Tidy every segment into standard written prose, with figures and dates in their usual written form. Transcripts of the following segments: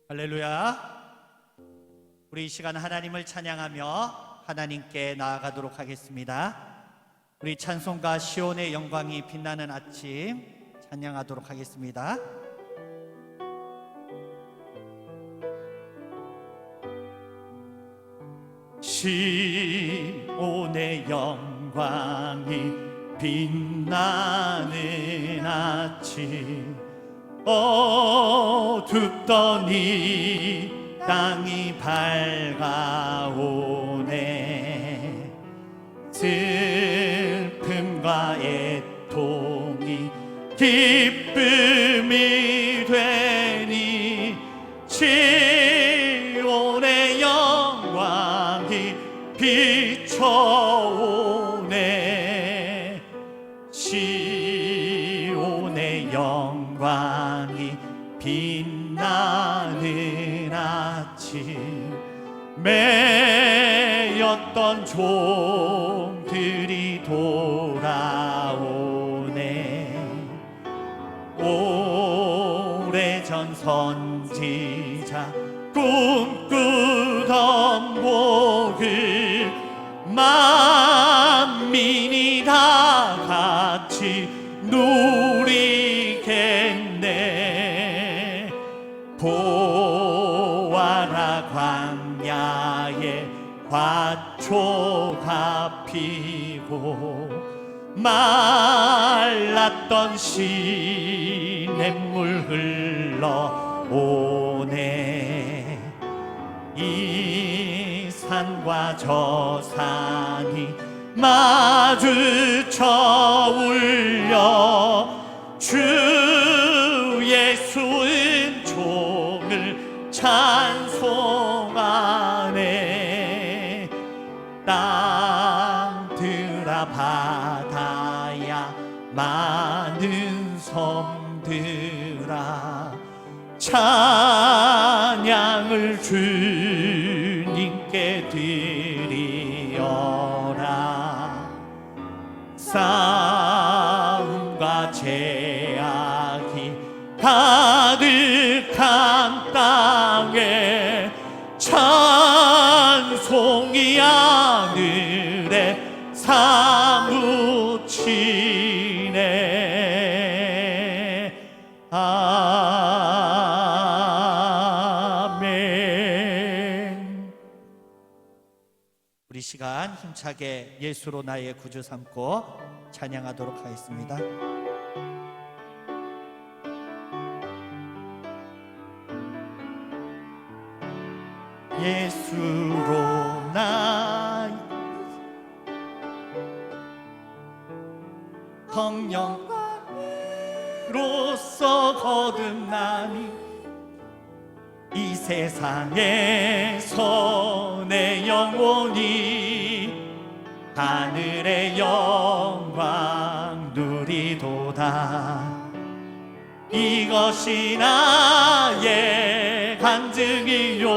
할렐루야. 우리 이 시간 하나님을 찬양하며 하나님께 나아가도록 하겠습니다. 우리 찬송가 시온의 영광이 빛나는 아침 찬양하도록 하겠습니다. 시온의 영광이 빛나는 아침, 어둡더니 땅이 밝아오네. 슬픔과 애통이 기쁨이 되니 시온의 영광이 비춰오네. 시온의 영광이 빛나는 아침, 매였던 종들이 돌아오네. 오래전 선지자 꿈꾸던 복을 만민이 다 같이 누리겠네. 보아라, 광야에 화초가 피고 말랐던 시냇물 흘러오네. 이 산과 저 산이 마주쳐 울려 주 예수 은총을 찬송하네. 땅들아 바다야 많은 섬들아 찬양을 주님께 드리어라. 싸움과 제약이 가득한 땅에 찬송이 하늘에 사무치네. 아멘. 우리 시간 힘차게 예수로 나의 구주 삼고 찬양하도록 하겠습니다. 예수로 나의 성령으로서 거듭나니 이 세상에서 내 영혼이 하늘의 영광 누리도다. 이것이 나의 간증이요,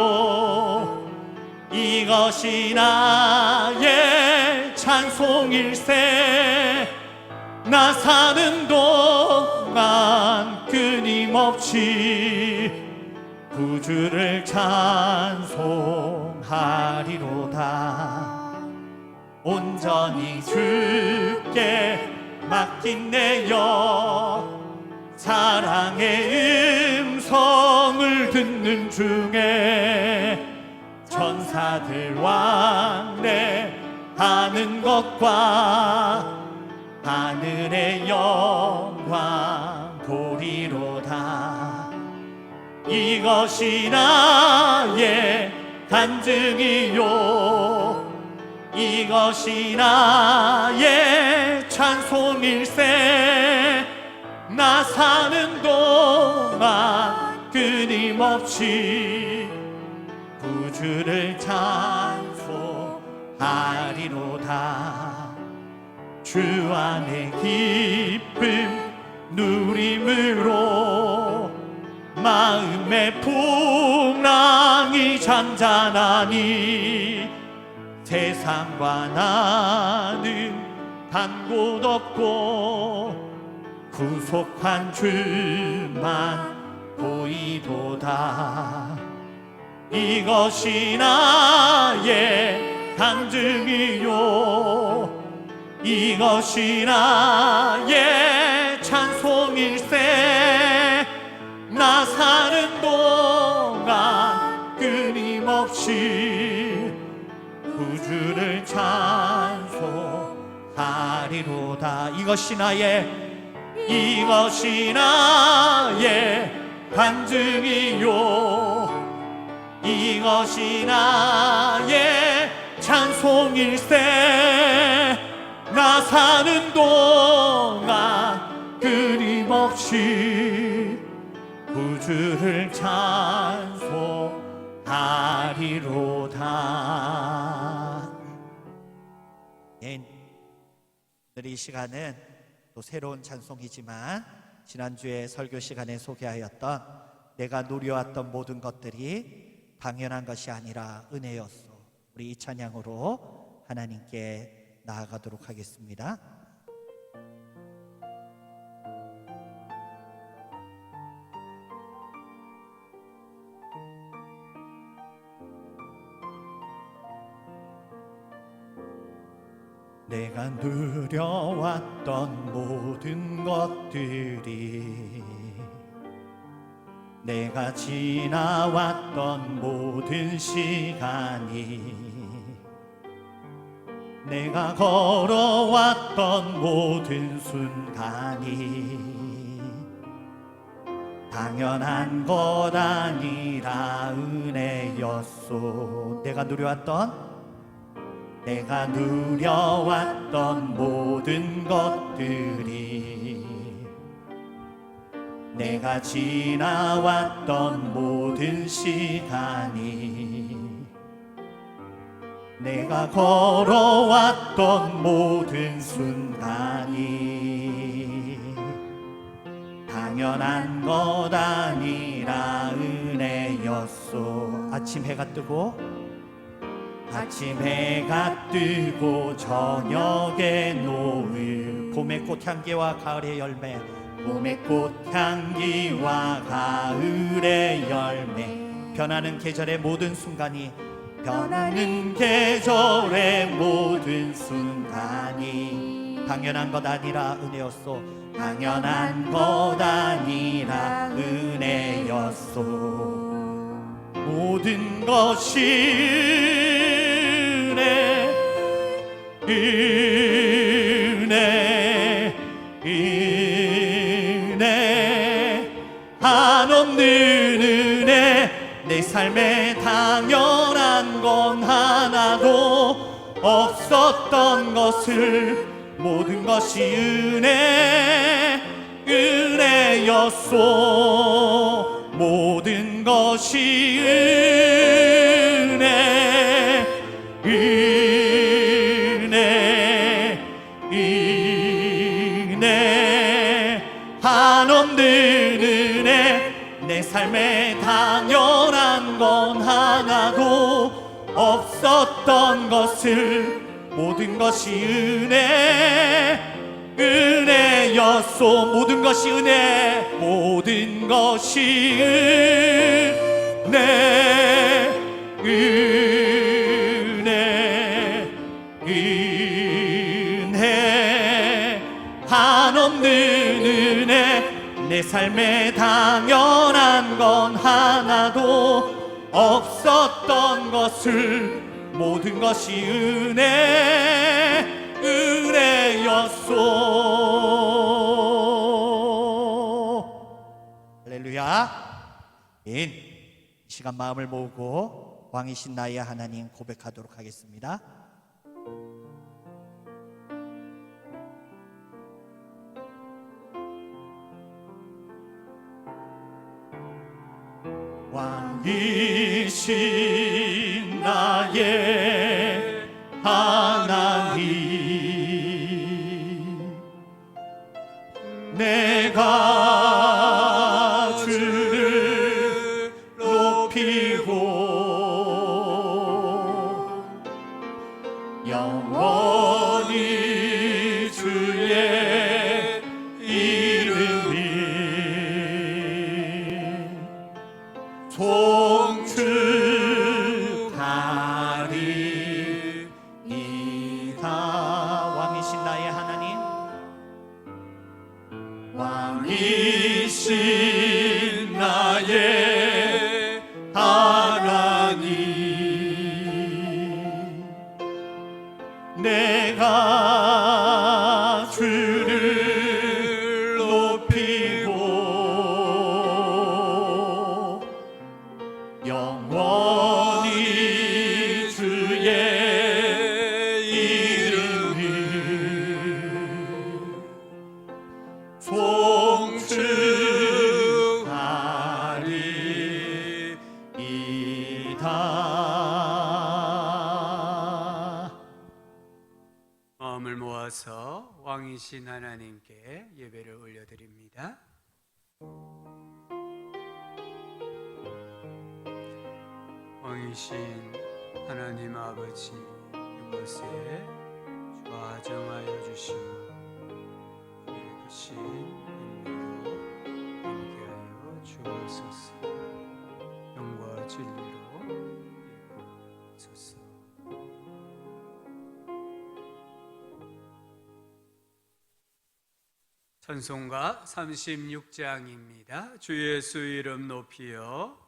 이것이 나의 찬송일세. 나 사는 동안 끊임없이 구주를 찬송하리로다. 온전히 주께 맡긴 내 영, 사랑의 음성을 듣는 중에 천사들 왕래하는 것과 하늘의 영광 보리로다. 이것이 나의 간증이요, 이것이 나의 찬송일세. 나 사는 동안 끊임없이 구주를 찬송하리로다. 주 안에 기쁨 누림으로 마음의 풍랑이 잔잔하니 세상과 나는 단 곳 없고 구속한 주만 보이 보이도다. 이것이 나의 간증이요, 이것이 나의 찬송일세. 나 사는 동안 끊임없이 구주를 찬송하리로다. 이것이 나의 간증이요, 이것이 나의 찬송일세. 나 사는 동안 끊임없이 구주를 찬송하리로다. 오늘 이 시간은 또 새로운 찬송이지만 지난주에 설교 시간에 소개하였던 내가 누려왔던 모든 것들이 당연한 것이 아니라 은혜였소. 우리 이 찬양으로 하나님께 나아가도록 하겠습니다. 내가 누려왔던 모든 것들이, 내가 지나왔던 모든 시간이, 내가 걸어왔던 모든 순간이 당연한 것 아니라 은혜였소. 내가 누려왔던 모든 것들이, 내가 지나왔던 모든 시간이, 내가 걸어왔던 모든 순간이 당연한 것 아니라 은혜였소. 아침 해가 뜨고 저녁에 노을, 봄의 꽃향기와 가을의 열매, 봄의 꽃향기와 가을의 열매, 변하는 계절의 모든 순간이, 변하는 계절의 모든 순간이 당연한 것 아니라 은혜였소. 당연한 것 아니라 은혜였소. 모든 것이 은혜, 한없는 은혜. 내 삶에 당연한 건 하나도 없었던 것을, 모든 것이 은혜였소. 모든 것이 은혜, 한없는 은혜. 내 삶에 당연한 건 하나도 없었던 것을, 모든 것이 은혜였소. 모든 것이 모든 것이 은혜, 한없는 은혜. 내 삶에 당연한 건 하나도 없었던 것을, 모든 것이 은혜였소. 할렐루야. 이 시간 마음을 모으고 왕이신 나의 하나님 고백하도록 하겠습니다. 왕이신 나의 하나님, 내가 주를 높이고 영원히 주의 이름이 송축하리이다. 왕이신 나의 하나님, 왕이신 나의 하나님, 내가 주를 높이고 영원히 주의 이름을 송축하리이다. 마음을 모아서 왕이신 하나님께 예배를 올려드립니다. 왕이신 하나님 아버지, 이곳에 좌정하여 주시고 주의 크신 인내로 함께하여 주옵소서. 영과 진리로 이루옵소서. 찬송가 36장입니다. 주 예수 이름 높이여.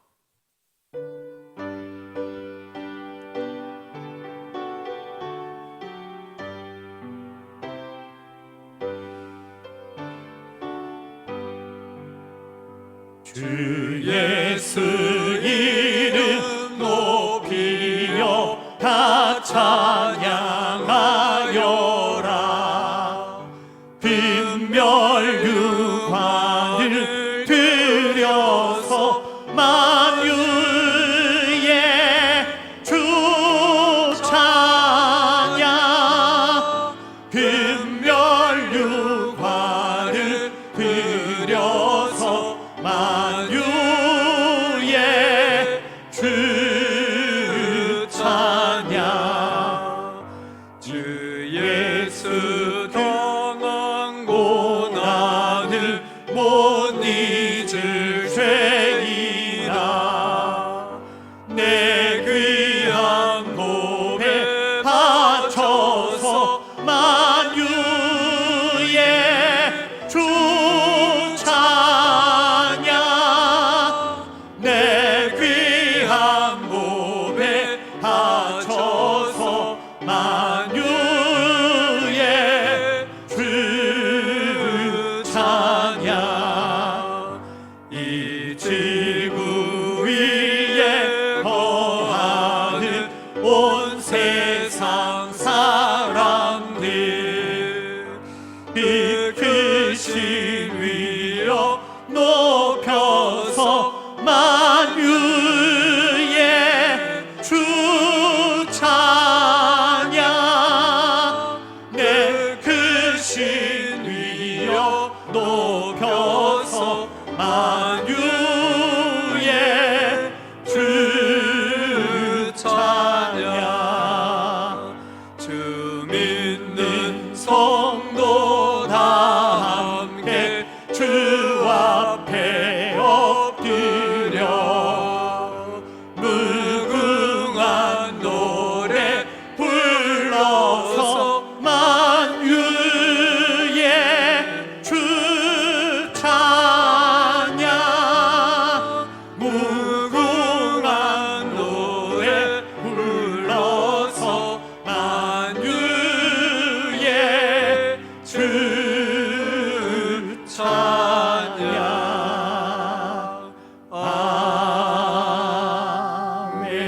주 예수 이름 높이여 다 찬양하여라. 금멸유관을 들여서 만유의 주 찬양. 금멸유관을 들여서 만유의 주 찬양. 주 예수 경한 고난을 못 잊을 죄이나 내 귀한 몸에 바쳐서 만유의 주 찬양. 내 귀한 몸에 바쳐서 만유의 주 찬양. 이 지구 위에 거하는 온 세상 사람들 이 크신 위로 높여서 만유의 주 찬양. 내 크신 위로 높여서 만유의 주 찬양. 주 믿는 성도 다 함께 주 앞에 엎드려 무궁한 노래 불러서 만유의 주 찬양. 무궁한 노래 불러서 만유의 주 찬양. 아멘.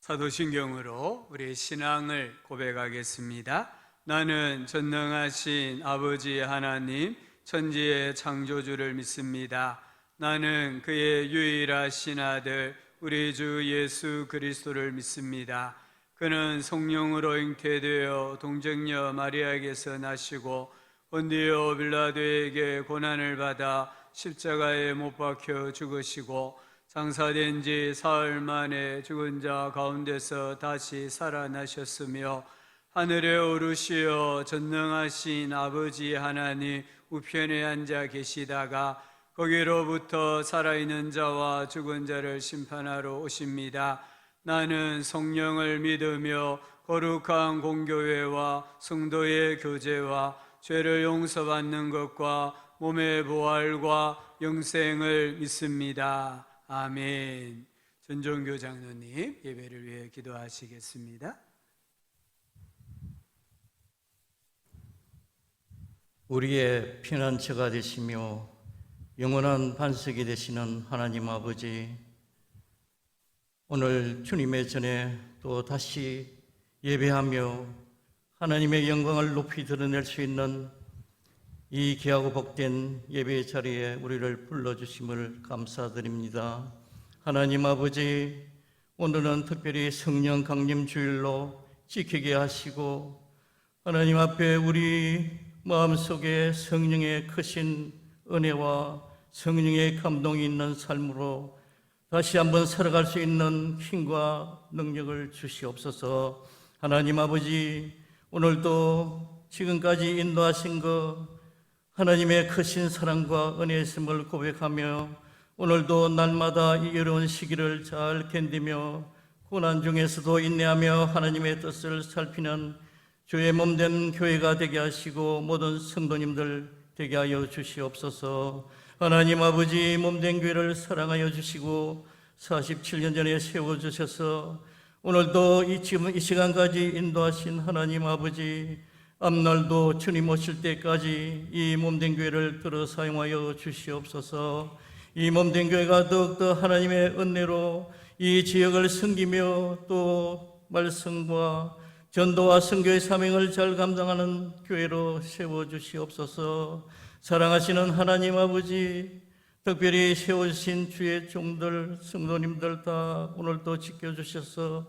사도신경으로 우리 신앙을 고백하겠습니다. 나는 전능하신 아버지 하나님 천지의 창조주를 믿습니다. 나는 그의 유일하신 아들 우리 주 예수 그리스도를 믿습니다. 그는 성령으로 잉태되어 동정녀 마리아에게서 나시고 본디오 빌라도에게 고난을 받아 십자가에 못 박혀 죽으시고 장사된 지 사흘 만에 죽은 자 가운데서 다시 살아나셨으며 하늘에 오르시어 전능하신 아버지 하나님 우편에 앉아 계시다가 거기로부터 살아있는 자와 죽은 자를 심판하러 오십니다. 나는 성령을 믿으며 거룩한 공교회와 성도의 교제와 죄를 용서받는 것과 몸의 부활과 영생을 믿습니다. 아멘. 전종교 장로님 예배를 위해 기도하시겠습니다. 우리의 피난처가 되시며 영원한 반석이 되시는 하나님 아버지, 오늘 주님의 전에 또 다시 예배하며 하나님의 영광을 높이 드러낼 수 있는 이 귀하고 복된 예배의 자리에 우리를 불러주심을 감사드립니다. 하나님 아버지, 오늘은 특별히 성령 강림 주일로 지키게 하시고 하나님 앞에 우리 마음속에 성령의 크신 은혜와 성령의 감동이 있는 삶으로 다시 한번 살아갈 수 있는 힘과 능력을 주시옵소서. 하나님 아버지, 오늘도 지금까지 인도하신 것 하나님의 크신 사랑과 은혜였음을 고백하며 오늘도 날마다 이 어려운 시기를 잘 견디며 고난 중에서도 인내하며 하나님의 뜻을 살피는 주의 몸된 교회가 되게 하시고 모든 성도님들 되게 하여 주시옵소서. 하나님 아버지, 몸된 교회를 사랑하여 주시고 47년 전에 세워주셔서 오늘도 지금 이 시간까지 인도하신 하나님 아버지, 앞날도 주님 오실 때까지 이 몸된 교회를 들어 사용하여 주시옵소서. 이 몸된 교회가 더욱더 하나님의 은혜로 이 지역을 섬기며 또 말씀과 전도와 선교의 사명을 잘 감당하는 교회로 세워주시옵소서. 사랑하시는 하나님 아버지, 특별히 세워주신 주의 종들, 성도님들 다 오늘도 지켜주셔서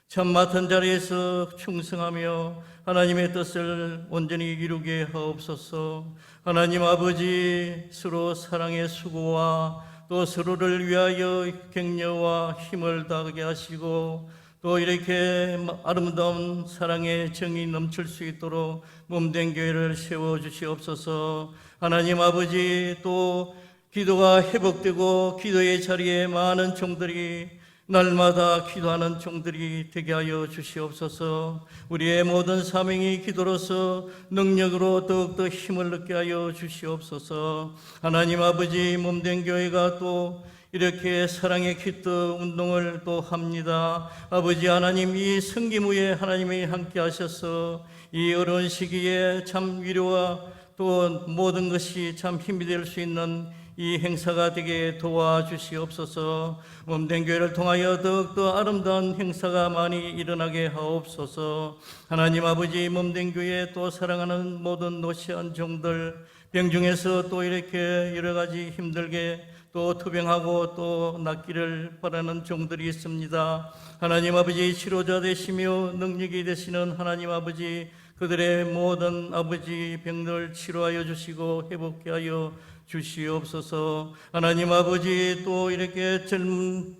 참 맡은 자리에서 충성하며 하나님의 뜻을 온전히 이루게 하옵소서. 하나님 아버지, 서로 사랑의 수고와 또 서로를 위하여 격려와 힘을 다하게 하시고 또 이렇게 아름다운 사랑의 정이 넘칠 수 있도록 몸된 교회를 세워주시옵소서. 하나님 아버지, 또 기도가 회복되고 기도의 자리에 많은 종들이 날마다 기도하는 종들이 되게 하여 주시옵소서. 우리의 모든 사명이 기도로서 능력으로 더욱더 힘을 얻게 하여 주시옵소서. 하나님 아버지, 몸된 교회가 또 이렇게 사랑의 기도 운동을 또 합니다. 아버지 하나님, 이 성김 후에 하나님이 함께 하셔서 이 어려운 시기에 참 위로와 또 모든 것이 참 힘이 될 수 있는 이 행사가 되게 도와주시옵소서. 몸된 교회를 통하여 더욱더 아름다운 행사가 많이 일어나게 하옵소서. 하나님 아버지, 몸된 교회 또 사랑하는 모든 노시한 종들, 병중에서 또 이렇게 여러 가지 힘들게 또 투병하고 또 낫기를 바라는 종들이 있습니다. 하나님 아버지, 치료자 되시며 능력이 되시는 하나님 아버지, 그들의 모든 아버지 병들 치료하여 주시고 회복케 하여 주시옵소서. 하나님 아버지, 또 이렇게 젊은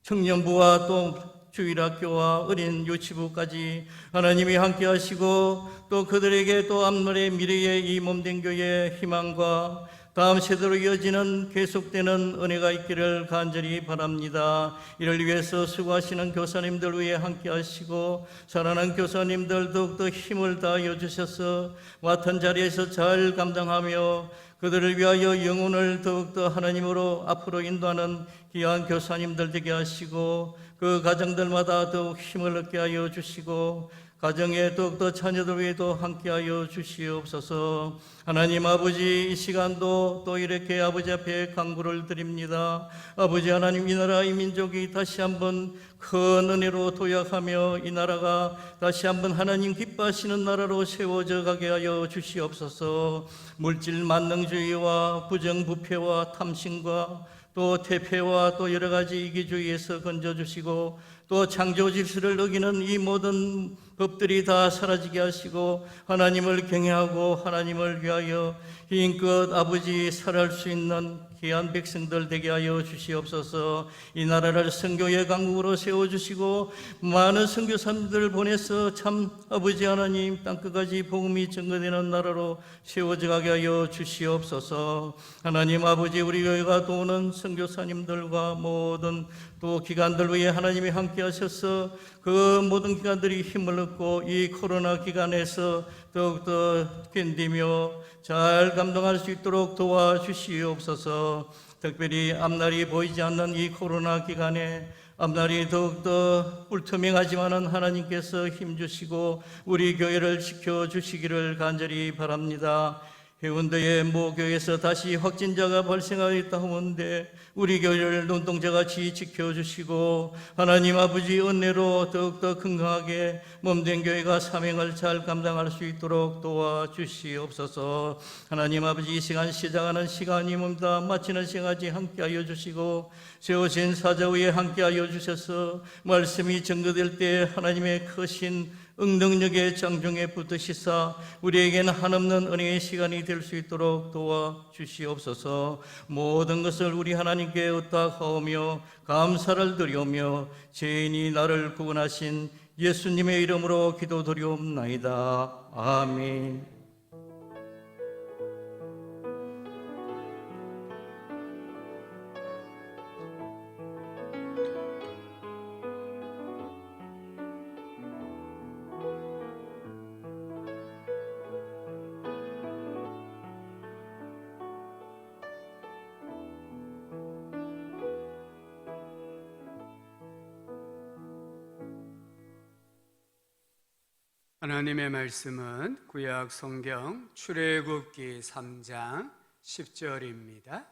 청년부와 또 주일학교와 어린 유치부까지 하나님이 함께 하시고 또 그들에게 또 앞날의 미래의 이 몸된 교회의 희망과 다음 세대로 이어지는 계속되는 은혜가 있기를 간절히 바랍니다. 이를 위해서 수고하시는 교사님들 위해 함께 하시고 사랑하는 교사님들 더욱더 힘을 다하여 주셔서 맡은 자리에서 잘 감당하며 그들을 위하여 영혼을 더욱더 하나님으로 앞으로 인도하는 귀한 교사님들 되게 하시고 그 가정들마다 더욱 힘을 얻게 하여 주시고 가정에 더욱더 자녀들 위에도 함께하여 주시옵소서. 하나님 아버지, 이 시간도 또 이렇게 아버지 앞에 간구를 드립니다. 아버지 하나님, 이 나라 이 민족이 다시 한번 큰 은혜로 도약하며 이 나라가 다시 한번 하나님 기뻐하시는 나라로 세워져 가게 하여 주시옵소서. 물질 만능주의와 부정부패와 탐심과 또 태폐와 또 여러 가지 이기주의에서 건져주시고 또 창조 질서를 어기는 이 모든 법들이 다 사라지게 하시고 하나님을 경외하고 하나님을 위하여 힘껏 아버지 살아갈 수 있는 귀한 백성들 되게 하여 주시옵소서. 이 나라를 선교의 강국으로 세워주시고 많은 선교사님들 보내서 참 아버지 하나님 땅끝까지 복음이 전거되는 나라로 세워져 가게 하여 주시옵소서. 하나님 아버지, 우리 교회가 도우는 선교사님들과 모든 또 기관들 위해 하나님이 함께 하셔서 그 모든 기관들이 힘을 얻고 이 코로나 기간에서 더욱더 견디며 잘 감당할 수 있도록 도와주시옵소서. 특별히 앞날이 보이지 않는 이 코로나 기간에 앞날이 더욱더 불투명하지만은 하나님께서 힘주시고 우리 교회를 지켜주시기를 간절히 바랍니다. 해운대의 모 교회에서 다시 확진자가 발생하였다 하는데 우리 교회를 눈동자같이 지켜주시고 하나님 아버지 은혜로 더욱더 건강하게 몸된 교회가 사명을 잘 감당할 수 있도록 도와주시옵소서. 하나님 아버지, 이 시간 시작하는 시간입니다. 마치는 시간까지 함께하여 주시고 세우신 사자 위에 함께하여 주셔서 말씀이 전거될 때 하나님의 크신 응능력의 장중에 붙으시사 우리에게는 한없는 은혜의 시간이 될 수 있도록 도와주시옵소서. 모든 것을 우리 하나님께 의탁하오며 감사를 드리오며 죄인이 나를 구원하신 예수님의 이름으로 기도드리옵나이다. 아멘. 하나님의 말씀은 구약 성경 출애굽기 3장 10절입니다.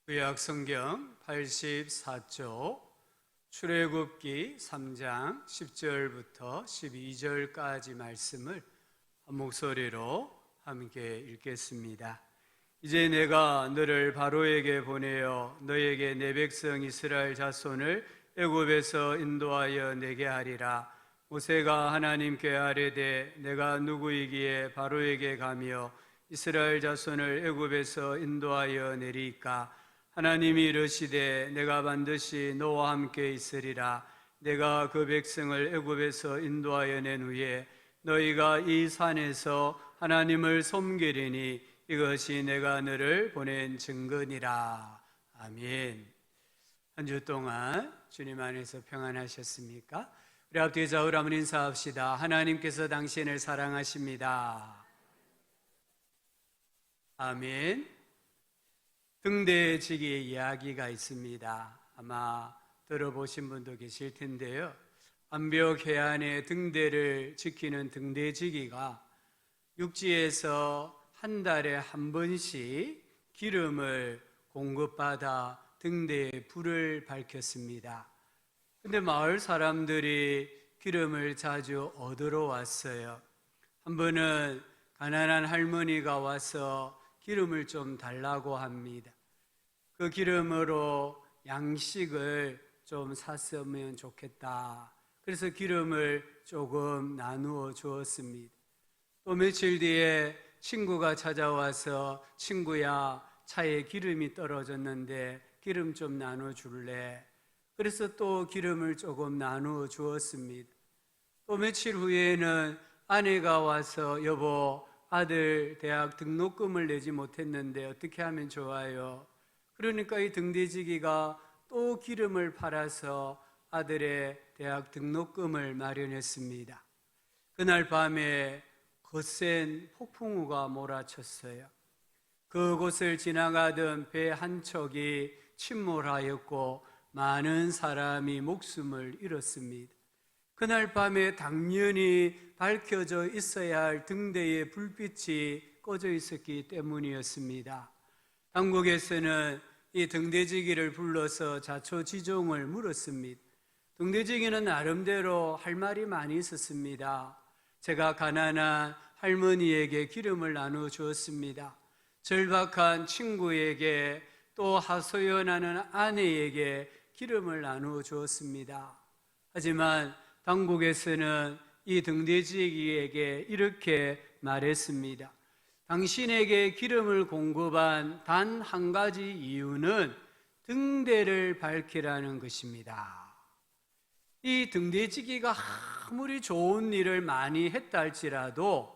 구약 성경 84쪽 출애굽기 3장 10절부터 12절까지 말씀을 한 목소리로 함께 읽겠습니다. 이제 내가 너를 바로에게 보내어 너에게 내 백성 이스라엘 자손을 애굽에서 인도하여 내게 하리라. 모세가 하나님께 아뢰되 내가 누구이기에 바로에게 가며 이스라엘 자손을 애굽에서 인도하여 내리까? 하나님이 이르시되 내가 반드시 너와 함께 있으리라. 내가 그 백성을 애굽에서 인도하여 낸 후에 너희가 이 산에서 하나님을 섬기리니 이것이 내가 너를 보낸 증거니라. 아멘. 한 주 동안 주님 안에서 평안하셨습니까? 우리 앞뒤에 좌우로 한번 인사합시다. 하나님께서 당신을 사랑하십니다. 아멘. 등대지기 이야기가 있습니다. 아마 들어보신 분도 계실 텐데요. 암벽 해안의 등대를 지키는 등대지기가 육지에서 한 달에 한 번씩 기름을 공급받아 등대에 불을 밝혔습니다. 근데 마을 사람들이 기름을 자주 얻으러 왔어요. 한 번은 가난한 할머니가 와서 기름을 좀 달라고 합니다. 그 기름으로 양식을 좀 샀으면 좋겠다. 그래서 기름을 조금 나누어 주었습니다. 또 며칠 뒤에 친구가 찾아와서 친구야, 차에 기름이 떨어졌는데 기름 좀 나눠줄래? 그래서 또 기름을 조금 나누어 주었습니다. 또 며칠 후에는 아내가 와서 여보, 아들 대학 등록금을 내지 못했는데 어떻게 하면 좋아요? 그러니까 이 등대지기가 또 기름을 팔아서 아들의 대학 등록금을 마련했습니다. 그날 밤에 거센 폭풍우가 몰아쳤어요. 그곳을 지나가던 배 한 척이 침몰하였고 많은 사람이 목숨을 잃었습니다. 그날 밤에 당연히 밝혀져 있어야 할 등대의 불빛이 꺼져 있었기 때문이었습니다. 당국에서는 이 등대지기를 불러서 자초지종을 물었습니다. 등대지기는 나름대로 할 말이 많이 있었습니다. 제가 가난한 할머니에게 기름을 나누어 주었습니다. 절박한 친구에게 또 하소연하는 아내에게 기름을 나누어 주었습니다. 하지만 당국에서는 이 등대지기에게 이렇게 말했습니다. 당신에게 기름을 공급한 단 한 가지 이유는 등대를 밝히라는 것입니다. 이 등대지기가 아무리 좋은 일을 많이 했다 할지라도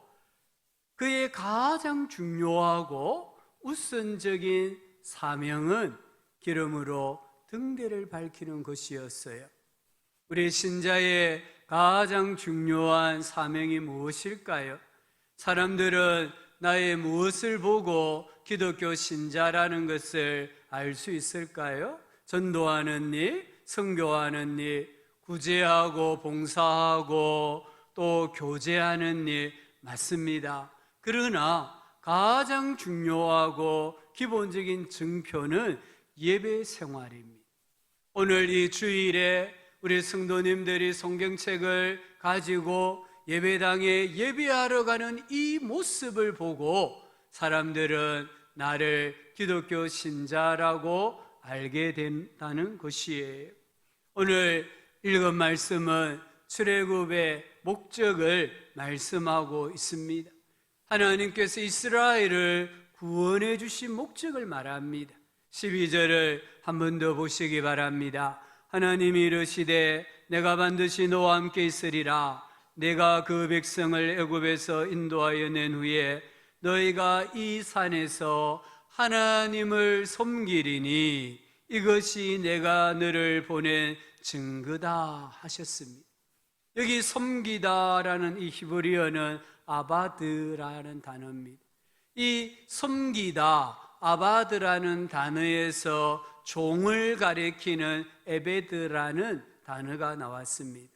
그의 가장 중요하고 우선적인 사명은 기름으로 등대를 밝히는 것이었어요. 우리 신자의 가장 중요한 사명이 무엇일까요? 사람들은 나의 무엇을 보고 기독교 신자라는 것을 알 수 있을까요? 전도하는 일, 선교하는 일, 구제하고 봉사하고 또 교제하는 일 맞습니다. 그러나 가장 중요하고 기본적인 증표는 예배 생활입니다. 오늘 이 주일에 우리 성도님들이 성경책을 가지고 예배당에 예배하러 가는 이 모습을 보고 사람들은 나를 기독교 신자라고 알게 된다는 것이에요. 오늘 읽은 말씀은 출애굽의 목적을 말씀하고 있습니다. 하나님께서 이스라엘을 구원해 주신 목적을 말합니다. 12절을 한 번 더 보시기 바랍니다. 하나님이 이르시되 내가 반드시 너와 함께 있으리라. 내가 그 백성을 애굽에서 인도하여 낸 후에 너희가 이 산에서 하나님을 섬기리니 이것이 내가 너를 보낸 증거다 하셨습니다. 여기 섬기다라는 이 히브리어는 아바드라는 단어입니다. 이 섬기다, 아바드라는 단어에서 종을 가리키는 에베드라는 단어가 나왔습니다.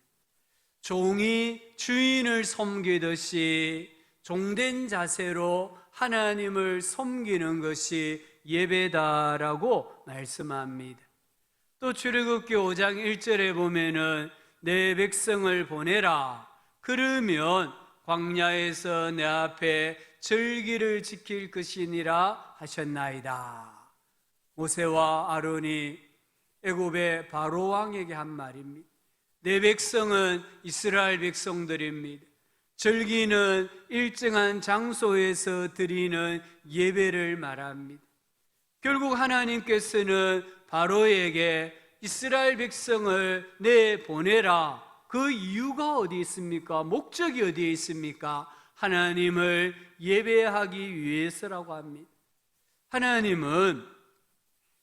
종이 주인을 섬기듯이 종된 자세로 하나님을 섬기는 것이 예배다라고 말씀합니다. 또 출애굽기 5장 1절에 보면은 내 백성을 보내라. 그러면 광야에서 내 앞에 절기를 지킬 것이니라 하셨나이다. 모세와 아론이 애굽의 바로 왕에게 한 말입니다. 내 백성은 이스라엘 백성들입니다. 절기는 일정한 장소에서 드리는 예배를 말합니다. 결국 하나님께서는 바로에게 이스라엘 백성을 내보내라. 그 이유가 어디 있습니까? 목적이 어디에 있습니까? 하나님을 예배하기 위해서라고 합니다. 하나님은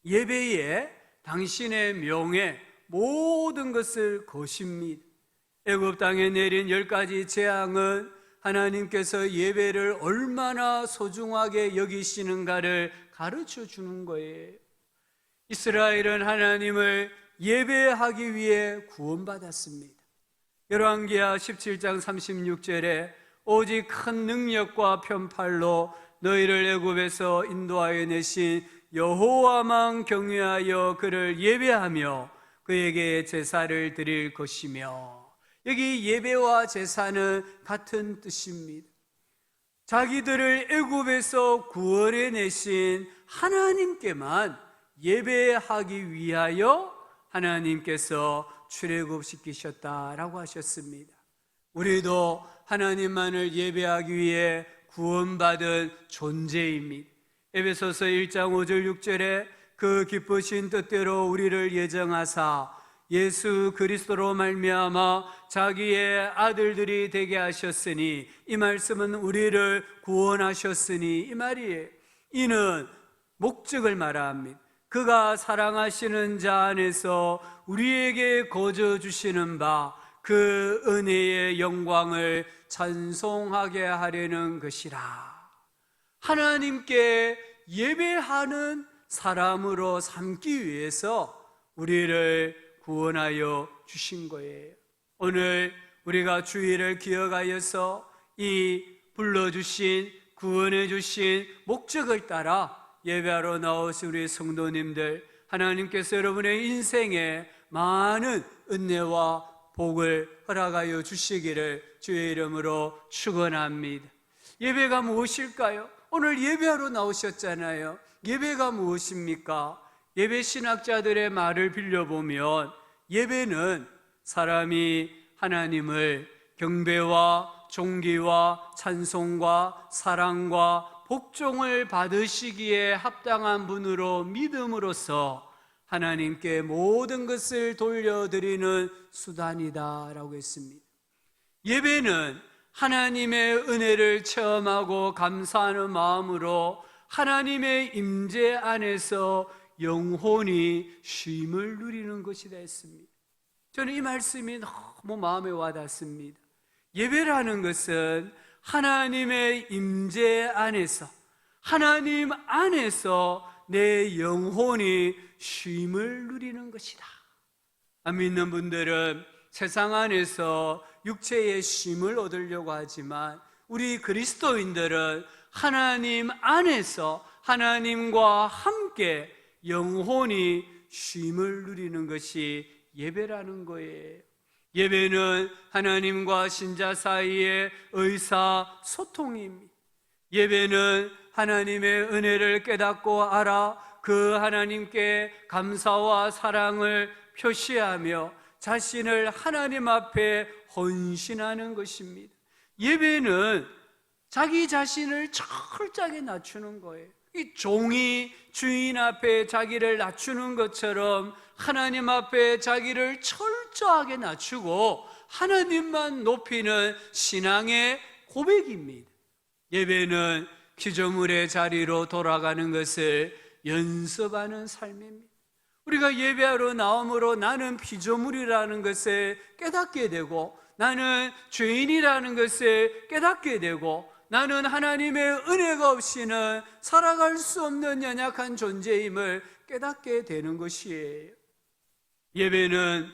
예배에 당신의 명예 모든 것을 거십니다. 애굽 땅에 내린 10가지 재앙은 하나님께서 예배를 얼마나 소중하게 여기시는가를 가르쳐 주는 거예요. 이스라엘은 하나님을 예배하기 위해 구원받았습니다. 열왕기하 17장 36절에 오직 큰 능력과 편팔로 너희를 애굽에서 인도하여 내신 여호와만 경외하여 그를 예배하며 그에게 제사를 드릴 것이며, 여기 예배와 제사는 같은 뜻입니다. 자기들을 애굽에서 구원해 내신 하나님께만 예배하기 위하여 하나님께서 출애굽시키셨다라고 하셨습니다. 우리도 하나님만을 예배하기 위해 구원받은 존재입니다. 에베소서 1장 5절 6절에 그 기쁘신 뜻대로 우리를 예정하사 예수 그리스도로 말미암아 자기의 아들들이 되게 하셨으니, 이 말씀은 우리를 구원하셨으니 이 말이에요. 이는 목적을 말합니다. 그가 사랑하시는 자 안에서 우리에게 거저 주시는 바 그 은혜의 영광을 찬송하게 하려는 것이라. 하나님께 예배하는 사람으로 삼기 위해서 우리를 구원하여 주신 거예요. 오늘 우리가 주일을 기억하여서 이 불러주신, 구원해 주신 목적을 따라 예배하러 나오신 우리 성도님들, 하나님께서 여러분의 인생에 많은 은혜와 복을 허락하여 주시기를 주의 이름으로 축원합니다. 예배가 무엇일까요? 오늘 예배하러 나오셨잖아요. 예배가 무엇입니까? 예배 신학자들의 말을 빌려보면 예배는 사람이 하나님을 경배와 존귀와 찬송과 사랑과 복종을 받으시기에 합당한 분으로 믿음으로써 하나님께 모든 것을 돌려드리는 수단이다라고 했습니다. 예배는 하나님의 은혜를 체험하고 감사하는 마음으로 하나님의 임재 안에서 영혼이 쉼을 누리는 것이다 했습니다. 저는 이 말씀이 너무 마음에 와닿습니다. 예배라는 것은 하나님의 임재 안에서, 하나님 안에서 내 영혼이 쉼을 누리는 것이다. 안 믿는 분들은 세상 안에서 육체의 쉼을 얻으려고 하지만 우리 그리스도인들은 하나님 안에서 하나님과 함께 영혼이 쉼을 누리는 것이 예배라는 거예요. 예배는 하나님과 신자 사이의 의사소통입니다. 예배는 하나님의 은혜를 깨닫고 알아 그 하나님께 감사와 사랑을 표시하며 자신을 하나님 앞에 헌신하는 것입니다. 예배는 자기 자신을 철저하게 낮추는 거예요. 이 종이 주인 앞에 자기를 낮추는 것처럼 하나님 앞에 자기를 철저하게 낮추고 하나님만 높이는 신앙의 고백입니다. 예배는 피조물의 자리로 돌아가는 것을 연습하는 삶입니다. 우리가 예배하러 나옴으로 나는 피조물이라는 것을 깨닫게 되고, 나는 죄인이라는 것을 깨닫게 되고, 나는 하나님의 은혜가 없이는 살아갈 수 없는 연약한 존재임을 깨닫게 되는 것이에요. 예배는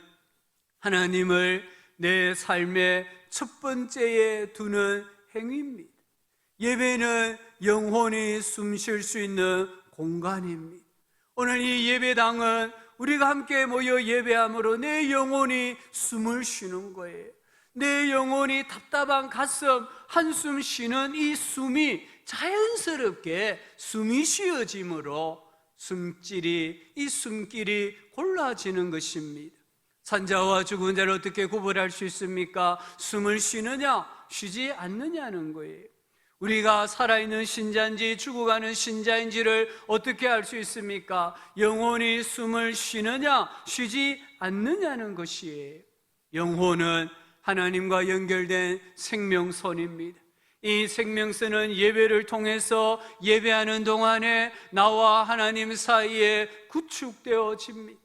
하나님을 내 삶의 첫 번째에 두는 행위입니다. 예배는 영혼이 숨 쉴 수 있는 공간입니다. 오늘 이 예배당은 우리가 함께 모여 예배함으로 내 영혼이 숨을 쉬는 거예요. 내 영혼이 답답한 가슴 한숨 쉬는 이 숨이 자연스럽게 숨이 쉬어짐으로 이 숨길이 골라지는 것입니다. 산자와 죽은 자를 어떻게 구분할 수 있습니까? 숨을 쉬느냐 쉬지 않느냐는 거예요. 우리가 살아있는 신자인지 죽어가는 신자인지를 어떻게 알 수 있습니까? 영혼이 숨을 쉬느냐 쉬지 않느냐는 것이에요. 영혼은 하나님과 연결된 생명선입니다. 이 생명선은 예배를 통해서 예배하는 동안에 나와 하나님 사이에 구축되어집니다.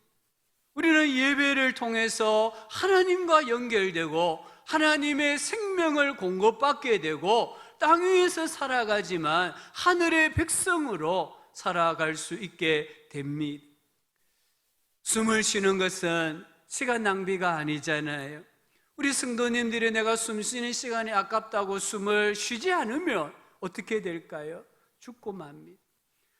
우리는 예배를 통해서 하나님과 연결되고 하나님의 생명을 공급받게 되고 땅 위에서 살아가지만 하늘의 백성으로 살아갈 수 있게 됩니다. 숨을 쉬는 것은 시간 낭비가 아니잖아요. 우리 성도님들이 내가 숨 쉬는 시간이 아깝다고 숨을 쉬지 않으면 어떻게 될까요? 죽고 맙니다.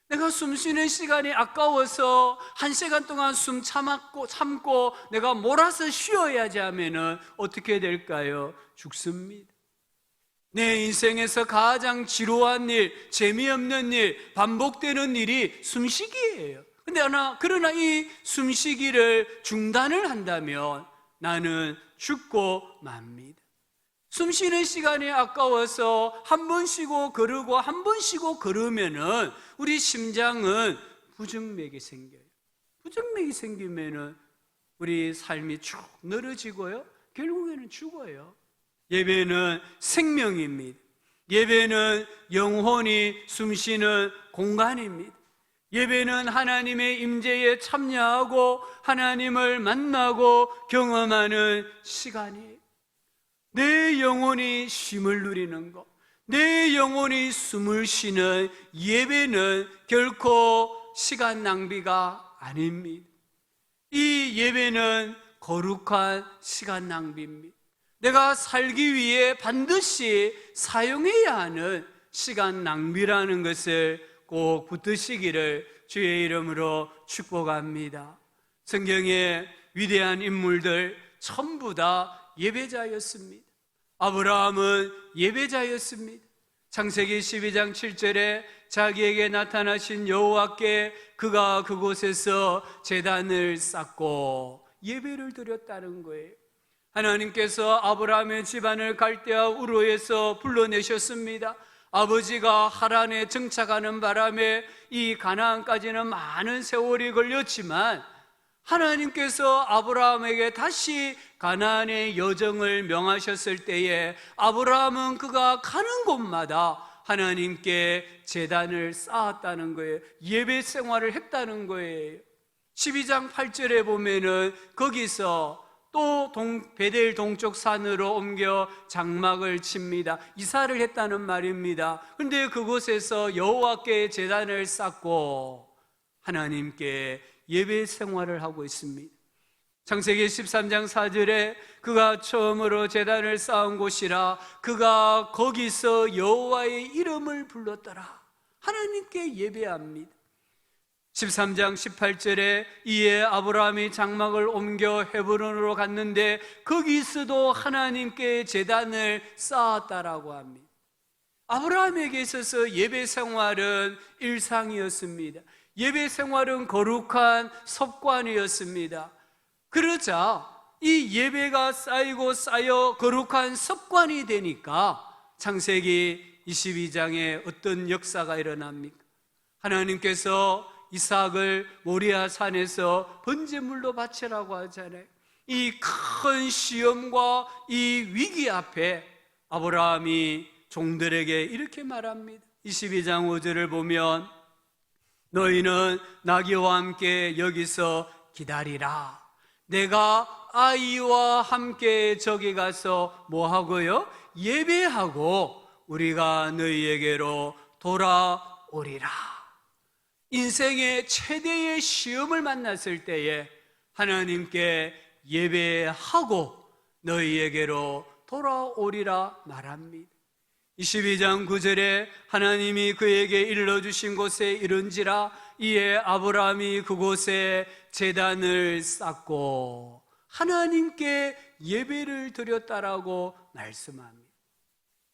내가 숨 쉬는 시간이 아까워서 1시간 동안 숨 참고 내가 몰아서 쉬어야지 하면은 어떻게 될까요? 죽습니다. 내 인생에서 가장 지루한 일, 재미없는 일, 반복되는 일이 숨쉬기예요. 그러나 이 숨쉬기를 중단을 한다면 나는 죽고 맙니다. 숨 쉬는 시간이 아까워서 한 번 쉬고 걸으고 한 번 쉬고 걸으면은 우리 심장은 부정맥이 생겨요. 부정맥이 생기면은 우리 삶이 쭉 늘어지고요. 결국에는 죽어요. 예배는 생명입니다. 예배는 영혼이 숨쉬는 공간입니다. 예배는 하나님의 임재에 참여하고 하나님을 만나고 경험하는 시간이에요. 내 영혼이 쉼을 누리는 것, 내 영혼이 숨을 쉬는 예배는 결코 시간 낭비가 아닙니다. 이 예배는 거룩한 시간 낭비입니다. 내가 살기 위해 반드시 사용해야 하는 시간 낭비라는 것을 꼭 붙드시기를 주의 이름으로 축복합니다. 성경의 위대한 인물들 전부 다 예배자였습니다. 아브라함은 예배자였습니다. 창세기 12장 7절에 자기에게 나타나신 여호와께 그가 그곳에서 제단을 쌓고 예배를 드렸다는 거예요. 하나님께서 아브라함의 집안을 갈대아 우르에서 불러내셨습니다. 아버지가 하란에 정착하는 바람에 이 가나안까지는 많은 세월이 걸렸지만 하나님께서 아브라함에게 다시 가나안의 여정을 명하셨을 때에 아브라함은 그가 가는 곳마다 하나님께 제단을 쌓았다는 거예요. 예배 생활을 했다는 거예요. 12장 8절에 보면은 거기서 또 베델 동쪽 산으로 옮겨 장막을 칩니다. 이사를 했다는 말입니다. 그런데 그곳에서 여호와께 제단을 쌓고 하나님께 예배 생활을 하고 있습니다. 창세기 13장 4절에 그가 처음으로 제단을 쌓은 곳이라 그가 거기서 여호와의 이름을 불렀더라. 하나님께 예배합니다. 13장 18절에 이에 아브라함이 장막을 옮겨 헤브론으로 갔는데 거기서도 하나님께 제단을 쌓았다라고 합니다. 아브라함에게 있어서 예배 생활은 일상이었습니다. 예배 생활은 거룩한 습관이었습니다. 그러자 이 예배가 쌓이고 쌓여 거룩한 습관이 되니까 창세기 22장에 어떤 역사가 일어납니까? 하나님께서 이삭을 모리아 산에서 번제물로 바치라고 하잖아요. 이 큰 시험과 이 위기 앞에 아브라함이 종들에게 이렇게 말합니다. 22장 5절을 보면 너희는 나귀와 함께 여기서 기다리라. 내가 아이와 함께 저기 가서 뭐 하고요? 예배하고 우리가 너희에게로 돌아오리라. 인생의 최대의 시험을 만났을 때에 하나님께 예배하고 너희에게로 돌아오리라 말합니다. 22장 9절에 하나님이 그에게 일러주신 곳에 이른지라 이에 아브라함이 그곳에 제단을 쌓고 하나님께 예배를 드렸다라고 말씀합니다.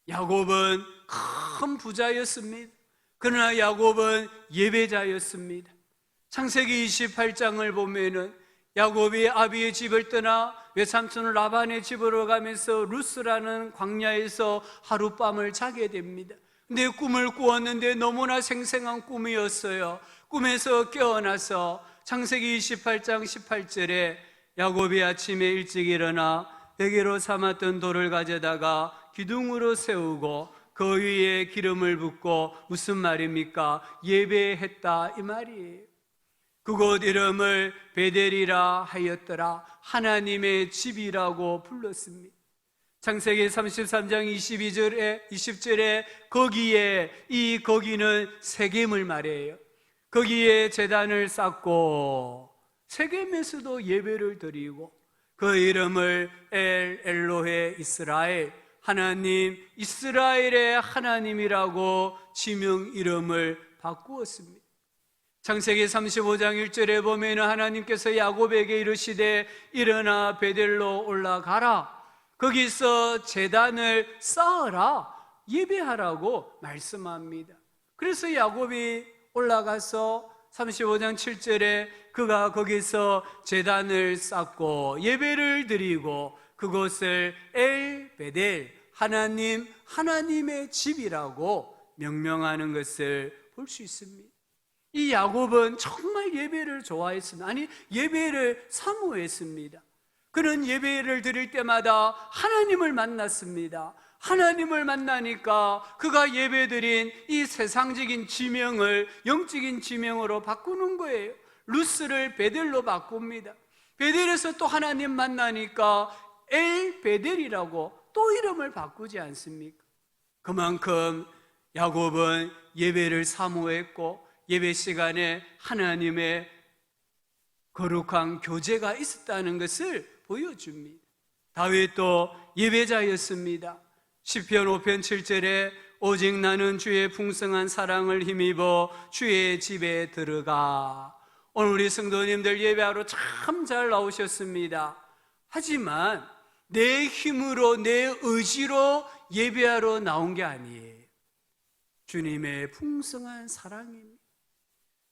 야곱은 큰 부자였습니다. 그러나 야곱은 예배자였습니다. 창세기 28장을 보면은 야곱이 아비의 집을 떠나 외삼촌 라반의 집으로 가면서 루스라는 광야에서 하룻밤을 자게 됩니다. 근데 꿈을 꾸었는데 너무나 생생한 꿈이었어요. 꿈에서 깨어나서 창세기 28장 18절에 야곱이 아침에 일찍 일어나 베개로 삼았던 돌을 가져다가 기둥으로 세우고 그 위에 기름을 붓고 무슨 말입니까? 예배했다 이 말이에요. 그곳 이름을 베델이라 하였더라. 하나님의 집이라고 불렀습니다. 창세기 33장 20절에 거기는 세겜을 말해요. 거기에 제단을 쌓고 세겜에서도 예배를 드리고 그 이름을 엘로헤 이스라엘, 하나님 이스라엘의 하나님이라고 지명 이름을 바꾸었습니다. 창세기 35장 1절에 보면 하나님께서 야곱에게 이르시되 일어나 베델로 올라가라. 거기서 제단을 쌓아라. 예배하라고 말씀합니다. 그래서 야곱이 올라가서 35장 7절에 그가 거기서 제단을 쌓고 예배를 드리고 그곳을 엘베델, 하나님의 집이라고 명명하는 것을 볼 수 있습니다. 이 야곱은 정말 예배를 좋아했습니다. 아니, 예배를 사모했습니다. 그는 예배를 드릴 때마다 하나님을 만났습니다. 하나님을 만나니까 그가 예배드린 이 세상적인 지명을 영적인 지명으로 바꾸는 거예요. 루스를 베델로 바꿉니다. 베델에서 또 하나님 만나니까 엘베델이라고 또 이름을 바꾸지 않습니까? 그만큼 야곱은 예배를 사모했고 예배 시간에 하나님의 거룩한 교제가 있었다는 것을 보여줍니다. 다윗도 예배자였습니다. 시편 5편 7절에 오직 나는 주의 풍성한 사랑을 힘입어 주의 집에 들어가. 오늘 우리 성도님들 예배하러 참 잘 나오셨습니다. 하지만 내 힘으로 내 의지로 예배하러 나온 게 아니에요. 주님의 풍성한 사랑입니다.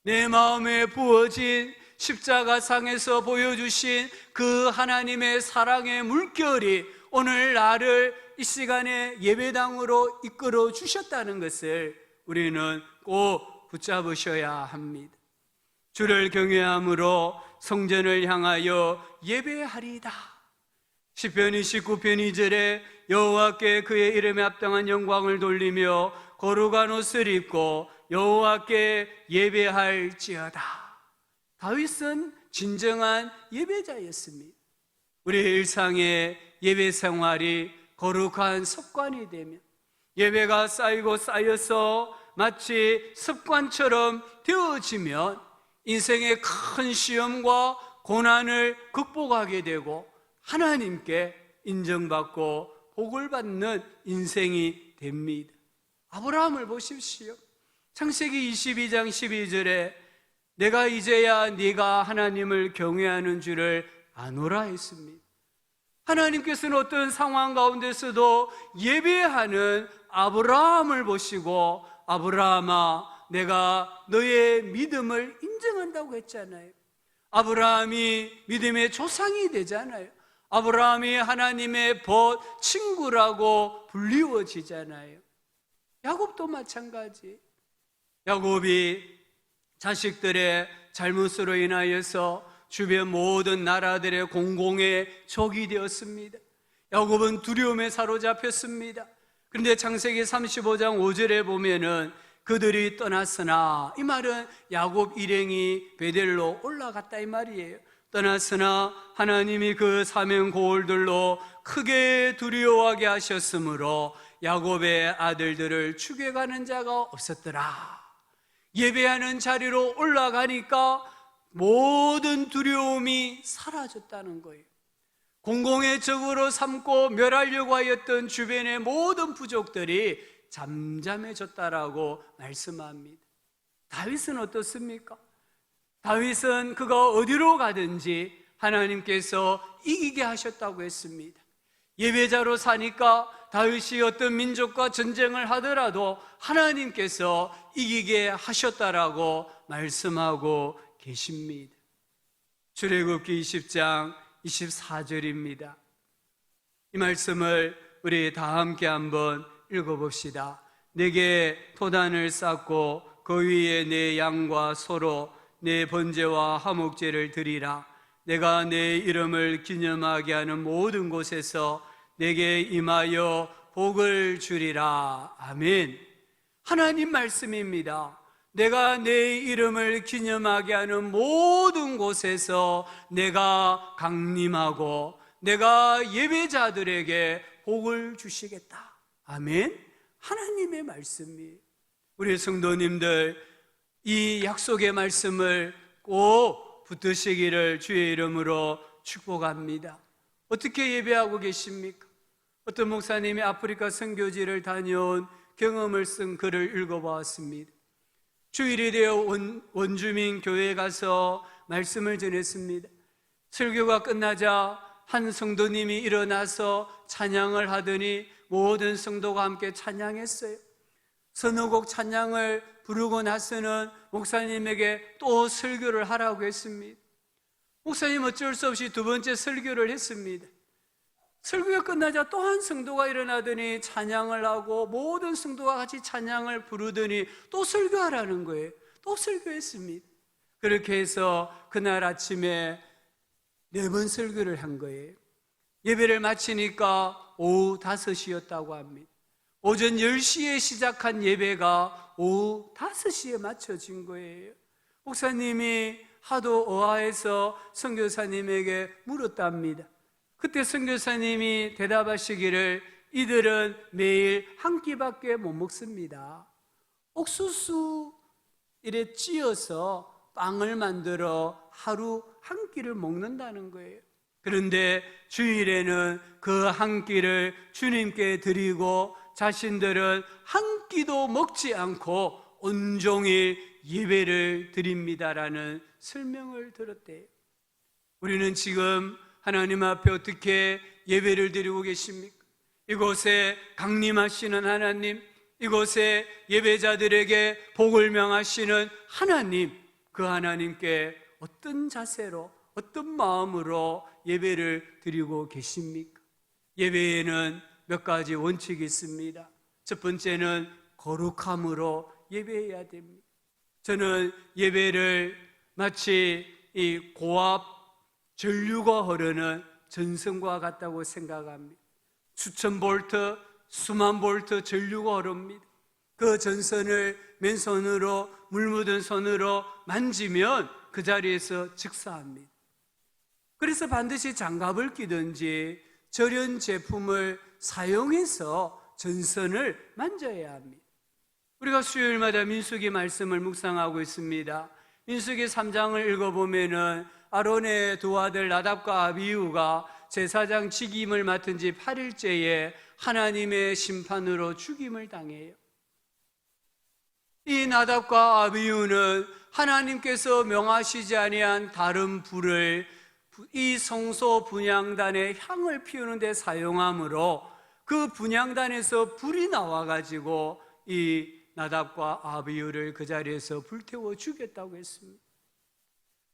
내 마음에 부어진 십자가상에서 보여주신 그 하나님의 사랑의 물결이 오늘 나를 이 시간에 예배당으로 이끌어 주셨다는 것을 우리는 꼭 붙잡으셔야 합니다. 주를 경외함으로 성전을 향하여 예배하리이다. 시편 29편 2절에 여호와께 그의 이름에 합당한 영광을 돌리며 거룩한 옷을 입고 여호와께 예배할지어다. 다윗은 진정한 예배자였습니다. 우리의 일상의 예배 생활이 거룩한 습관이 되면, 예배가 쌓이고 쌓여서 마치 습관처럼 되어지면 인생의 큰 시험과 고난을 극복하게 되고 하나님께 인정받고 복을 받는 인생이 됩니다. 아브라함을 보십시오. 창세기 22장 12절에 내가 이제야 네가 하나님을 경외하는 줄을 아노라 했습니다. 하나님께서는 어떤 상황 가운데서도 예배하는 아브라함을 보시고 아브라함아 내가 너의 믿음을 인정한다고 했잖아요. 아브라함이 믿음의 조상이 되잖아요. 아브라함이 하나님의 벗 친구라고 불리워지잖아요. 야곱도 마찬가지. 야곱이 자식들의 잘못으로 인하여서 주변 모든 나라들의 공공의 적이 되었습니다. 야곱은 두려움에 사로잡혔습니다. 그런데 창세기 35장 5절에 보면은 그들이 떠났으나, 이 말은 야곱 일행이 베델로 올라갔다 이 말이에요. 떠났으나 하나님이 그 사면 고울들로 크게 두려워하게 하셨으므로 야곱의 아들들을 죽여가는 자가 없었더라. 예배하는 자리로 올라가니까 모든 두려움이 사라졌다는 거예요. 공공의 적으로 삼고 멸하려고 하였던 주변의 모든 부족들이 잠잠해졌다라고 말씀합니다. 다윗은 어떻습니까? 다윗은 그가 어디로 가든지 하나님께서 이기게 하셨다고 했습니다. 예배자로 사니까 다윗이 어떤 민족과 전쟁을 하더라도 하나님께서 이기게 하셨다라고 말씀하고 계십니다. 출애굽기 20장 24절입니다. 이 말씀을 우리 다 함께 한번 읽어봅시다. 내게 토단을 쌓고 그 위에 내 양과 소로 내 번제와 화목제를 드리라. 내가 내 이름을 기념하게 하는 모든 곳에서 내게 임하여 복을 주리라. 아멘. 하나님 말씀입니다. 내가 내 이름을 기념하게 하는 모든 곳에서 내가 강림하고 내가 예배자들에게 복을 주시겠다. 아멘. 하나님의 말씀이에요. 우리 성도님들, 이 약속의 말씀을 꼭 붙드시기를 주의 이름으로 축복합니다. 어떻게 예배하고 계십니까? 어떤 목사님이 아프리카 선교지를 다녀온 경험을 쓴 글을 읽어보았습니다. 주일이 되어 원주민 교회에 가서 말씀을 전했습니다. 설교가 끝나자 한 성도님이 일어나서 찬양을 하더니 모든 성도가 함께 찬양했어요. 서너 곡 찬양을 부르고 나서는 목사님에게 또 설교를 하라고 했습니다. 목사님 어쩔 수 없이 두 번째 설교를 했습니다. 설교가 끝나자 또 한 성도가 일어나더니 찬양을 하고 모든 성도가 같이 찬양을 부르더니 또 설교하라는 거예요. 또 설교했습니다. 그렇게 해서 그날 아침에 4번 설교를 한 거예요. 예배를 마치니까 오후 5시였다고 합니다. 오전 10시에 시작한 예배가 오후 5시에 마쳐진 거예요. 목사님이 하도 어하해서 선교사님에게 물었답니다. 그때 선교사님이 대답하시기를 이들은 매일 한 끼밖에 못 먹습니다. 옥수수 이래 찧어서 빵을 만들어 하루 한 끼를 먹는다는 거예요. 그런데 주일에는 그 한 끼를 주님께 드리고 자신들은 한 끼도 먹지 않고 온종일 예배를 드립니다라는 설명을 들었대요. 우리는 지금 하나님 앞에 어떻게 예배를 드리고 계십니까? 이곳에 강림하시는 하나님, 이곳에 예배자들에게 복을 명하시는 하나님, 그 하나님께 어떤 자세로, 어떤 마음으로 예배를 드리고 계십니까? 예배에는 몇 가지 원칙이 있습니다. 첫 번째는 거룩함으로 예배해야 됩니다. 저는 예배를 마치 이 고압 전류가 흐르는 전선과 같다고 생각합니다. 수천 볼트, 수만 볼트 전류가 흐릅니다. 그 전선을 맨손으로, 물 묻은 손으로 만지면 그 자리에서 즉사합니다. 그래서 반드시 장갑을 끼든지 절연 제품을 사용해서 전선을 만져야 합니다. 우리가 수요일마다 민수기 말씀을 묵상하고 있습니다. 민수기 3장을 읽어보면은 아론의 두 아들 나답과 아비후가 제사장 직임을 맡은 지 8일째에 하나님의 심판으로 죽임을 당해요. 이 나답과 아비후는 하나님께서 명하시지 아니한 다른 불을 이 성소 분향단에 향을 피우는 데 사용함으로 그 분향단에서 불이 나와가지고 이 나답과 아비후를 그 자리에서 불태워 죽였다고 했습니다.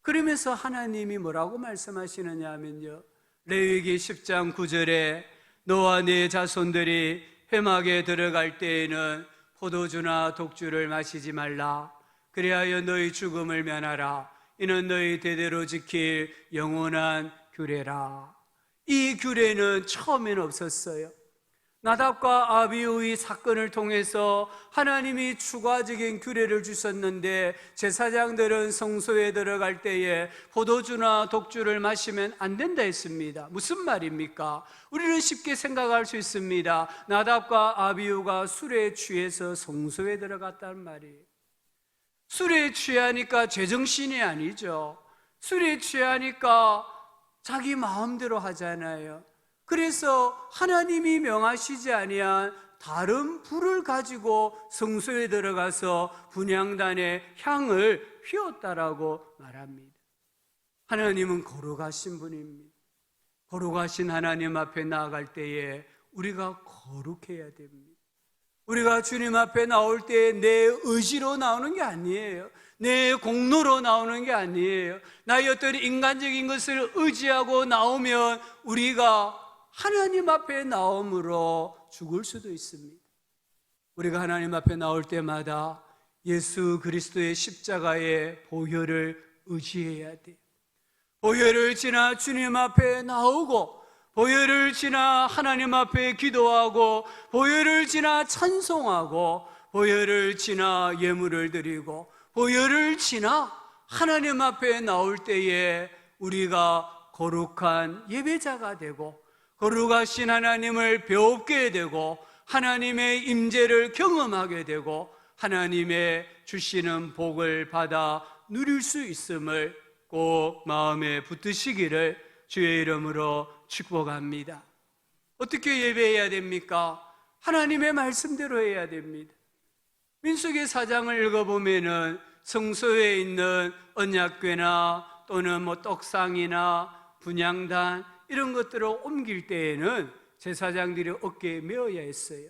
그러면서 하나님이 뭐라고 말씀하시느냐 하면요, 레위기 10장 9절에 너와 네 자손들이 회막에 들어갈 때에는 포도주나 독주를 마시지 말라. 그리하여 너희 죽음을 면하라. 이는 너희 대대로 지킬 영원한 규례라. 이 규례는 처음에는 없었어요. 나답과 아비후의 사건을 통해서 하나님이 추가적인 규례를 주셨는데, 제사장들은 성소에 들어갈 때에 포도주나 독주를 마시면 안 된다 했습니다. 무슨 말입니까? 우리는 쉽게 생각할 수 있습니다. 나답과 아비후가 술에 취해서 성소에 들어갔다는 말이에요. 술에 취하니까 제정신이 아니죠. 술에 취하니까 자기 마음대로 하잖아요. 그래서 하나님이 명하시지 아니한 다른 불을 가지고 성소에 들어가서 분향단의 향을 피웠다라고 말합니다. 하나님은 거룩하신 분입니다. 거룩하신 하나님 앞에 나아갈 때에 우리가 거룩해야 됩니다. 우리가 주님 앞에 나올 때 내 의지로 나오는 게 아니에요. 내 공로로 나오는 게 아니에요. 나의 어떤 인간적인 것을 의지하고 나오면 우리가 하나님 앞에 나옴으로 죽을 수도 있습니다. 우리가 하나님 앞에 나올 때마다 예수 그리스도의 십자가의 보혈을 의지해야 돼요. 보혈을 지나 주님 앞에 나오고, 보혈을 지나 하나님 앞에 기도하고, 보혈을 지나 찬송하고, 보혈을 지나 예물을 드리고, 보혈을 지나 하나님 앞에 나올 때에 우리가 거룩한 예배자가 되고, 거룩하신 하나님을 배우게 되고, 하나님의 임재를 경험하게 되고, 하나님의 주시는 복을 받아 누릴 수 있음을 꼭 마음에 붙드시기를 주의 이름으로 축복합니다. 어떻게 예배해야 됩니까? 하나님의 말씀대로 해야 됩니다. 민수기 4장을 읽어보면은 성소에 있는 언약궤나 또는 떡상이나 분향단 이런 것들을 옮길 때에는 제사장들이 어깨에 메어야 했어요.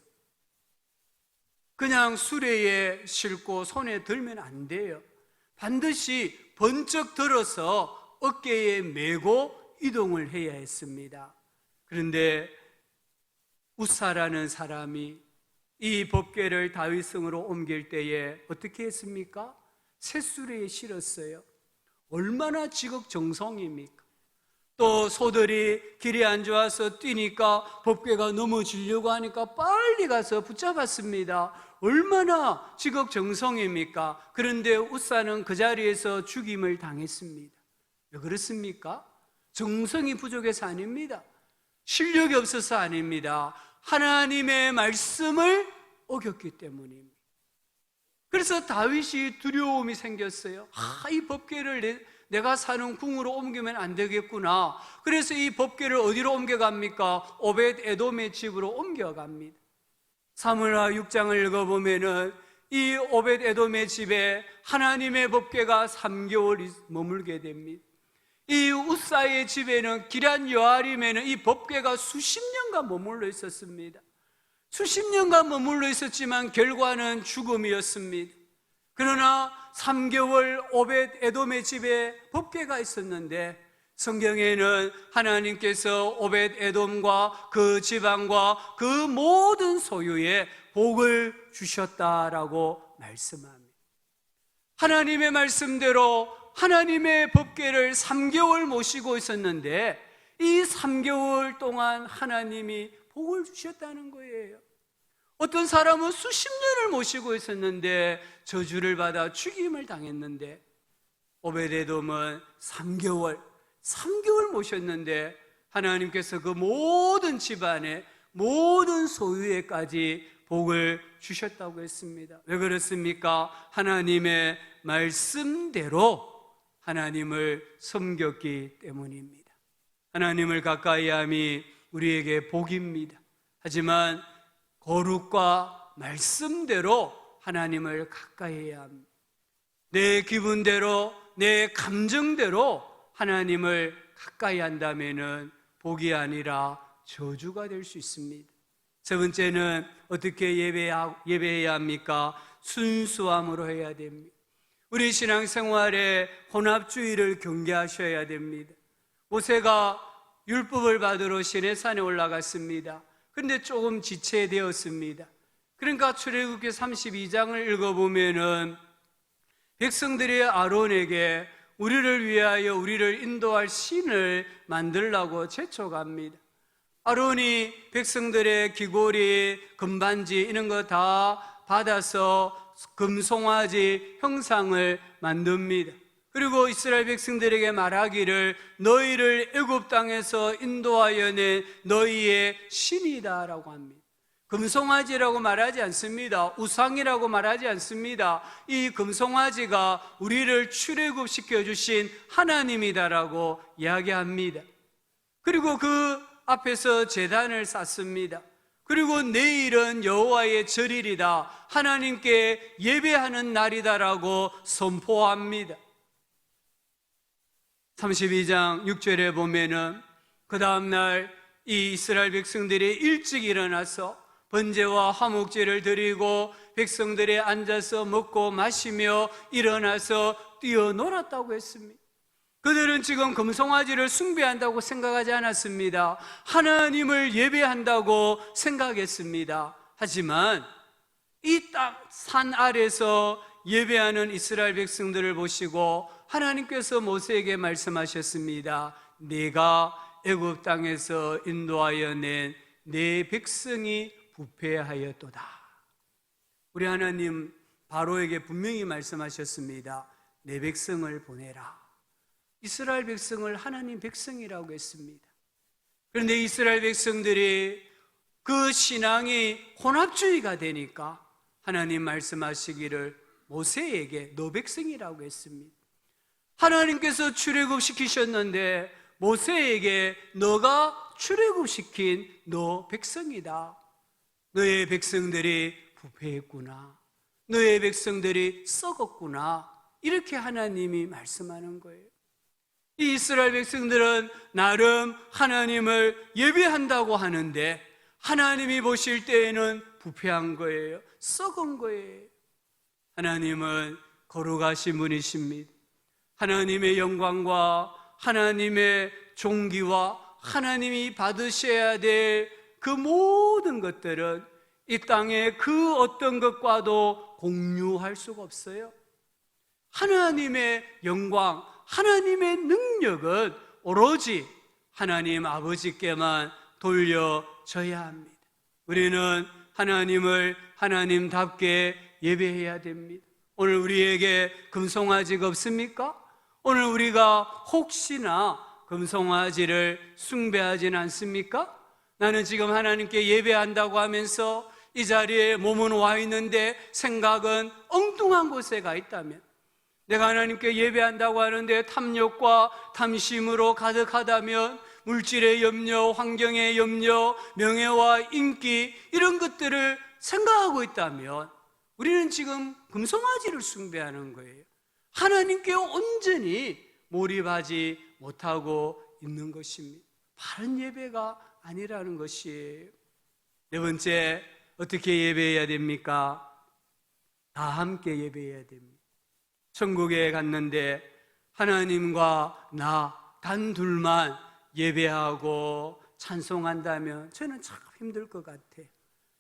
그냥 수레에 싣고 손에 들면 안 돼요. 반드시 번쩍 들어서 어깨에 메고 이동을 해야 했습니다. 그런데 우사라는 사람이 이 법궤를 다윗성으로 옮길 때에 어떻게 했습니까? 쇠수레에 실었어요. 얼마나 지극정성입니까? 또 소들이 길이 안 좋아서 뛰니까 법궤가 넘어지려고 하니까 빨리 가서 붙잡았습니다. 얼마나 지극정성입니까? 그런데 우사는 그 자리에서 죽임을 당했습니다. 왜 그렇습니까? 정성이 부족해서 아닙니다. 실력이 없어서 아닙니다. 하나님의 말씀을 어겼기 때문입니다. 그래서 다윗이 두려움이 생겼어요. 이 법궤를 내가 사는 궁으로 옮기면 안 되겠구나. 그래서 이 법궤를 어디로 옮겨갑니까? 오벳 에돔의 집으로 옮겨갑니다. 사무엘하 6장을 읽어보면은 이 오벳 에돔의 집에 하나님의 법궤가 3개월 머물게 됩니다. 이 우사의 집에는 기럇 여아림에는 이 법궤가 수십 년간 머물러 있었습니다. 수십 년간 머물러 있었지만 결과는 죽음이었습니다. 그러나 3개월 오벳 에돔의 집에 법궤가 있었는데, 성경에는 하나님께서 오벳 에돔과 그 지방과 그 모든 소유에 복을 주셨다라고 말씀합니다. 하나님의 말씀대로 하나님의 법궤를 3개월 모시고 있었는데 이 3개월 동안 하나님이 복을 주셨다는 거예요. 어떤 사람은 수십 년을 모시고 있었는데 저주를 받아 죽임을 당했는데 오베데돔은 3개월 모셨는데 하나님께서 그 모든 집안에 모든 소유에까지 복을 주셨다고 했습니다. 왜 그렇습니까? 하나님의 말씀대로 하나님을 섬겼기 때문입니다. 하나님을 가까이함이 우리에게 복입니다. 하지만 거룩과 말씀대로 하나님을 가까이해야 합니다. 내 기분대로, 내 감정대로 하나님을 가까이 한다면은 복이 아니라 저주가 될 수 있습니다. 세 번째는 어떻게 예배해야 합니까? 순수함으로 해야 됩니다. 우리 신앙생활에 혼합주의를 경계하셔야 됩니다. 모세가 율법을 받으러 시내산에 올라갔습니다. 근데 조금 지체되었습니다. 그러니까 출애굽기 32장을 읽어보면은 백성들이 아론에게 우리를 위하여 우리를 인도할 신을 만들라고 재촉합니다. 아론이 백성들의 귀고리, 금반지 이런 거 다 받아서 금송아지 형상을 만듭니다. 그리고 이스라엘 백성들에게 말하기를 너희를 애굽 땅에서 인도하여 낸 너희의 신이다라고 합니다. 금송아지라고 말하지 않습니다. 우상이라고 말하지 않습니다. 이 금송아지가 우리를 출애굽시켜 주신 하나님이다라고 이야기합니다. 그리고 그 앞에서 제단을 쌓습니다. 그리고 내일은 여호와의 절일이다, 하나님께 예배하는 날이다라고 선포합니다. 32장 6절에 보면은 그 다음날 이 이스라엘 백성들이 일찍 일어나서 번제와 화목제를 드리고 백성들이 앉아서 먹고 마시며 일어나서 뛰어놀았다고 했습니다. 그들은 지금 금송아지를 숭배한다고 생각하지 않았습니다. 하나님을 예배한다고 생각했습니다. 하지만 이 딱 산 아래서 예배하는 이스라엘 백성들을 보시고 하나님께서 모세에게 말씀하셨습니다. 네가 애굽 땅에서 인도하여 낸 내 백성이 부패하였도다. 우리 하나님 바로에게 분명히 말씀하셨습니다. 내 백성을 보내라. 이스라엘 백성을 하나님 백성이라고 했습니다. 그런데 이스라엘 백성들이 그 신앙이 혼합주의가 되니까 하나님 말씀하시기를 모세에게 너 백성이라고 했습니다. 하나님께서 출애굽시키셨는데 모세에게 너가 출애굽시킨 너 백성이다. 너의 백성들이 부패했구나. 너의 백성들이 썩었구나. 이렇게 하나님이 말씀하는 거예요. 이 이스라엘 백성들은 나름 하나님을 예배한다고 하는데 하나님이 보실 때에는 부패한 거예요. 썩은 거예요. 하나님은 거룩하신 분이십니다. 하나님의 영광과 하나님의 존귀와 하나님이 받으셔야 될 그 모든 것들은 이 땅의 그 어떤 것과도 공유할 수가 없어요. 하나님의 영광, 하나님의 능력은 오로지 하나님 아버지께만 돌려져야 합니다. 우리는 하나님을 하나님답게 예배해야 됩니다. 오늘 우리에게 금송아지가 없습니까? 오늘 우리가 혹시나 금송아지를 숭배하진 않습니까? 나는 지금 하나님께 예배한다고 하면서 이 자리에 몸은 와 있는데 생각은 엉뚱한 곳에 가 있다면, 내가 하나님께 예배한다고 하는데 탐욕과 탐심으로 가득하다면, 물질의 염려, 환경의 염려, 명예와 인기 이런 것들을 생각하고 있다면 우리는 지금 금송아지를 숭배하는 거예요. 하나님께 온전히 몰입하지 못하고 있는 것입니다. 바른 예배가 아니라는 것이에요. 네 번째, 어떻게 예배해야 됩니까? 다 함께 예배해야 됩니다. 천국에 갔는데 하나님과 나 단둘만 예배하고 찬송한다면 저는 참 힘들 것 같아요.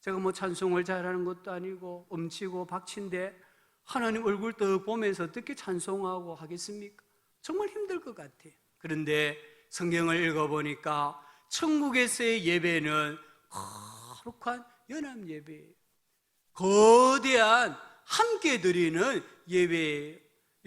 제가 뭐 찬송을 잘하는 것도 아니고 음치고 박치인데 하나님 얼굴 떡 보면서 어떻게 찬송하고 하겠습니까? 정말 힘들 것 같아요. 그런데 성경을 읽어보니까 천국에서의 예배는 거룩한 연합 예배예요. 거대한 함께 드리는 예배예요.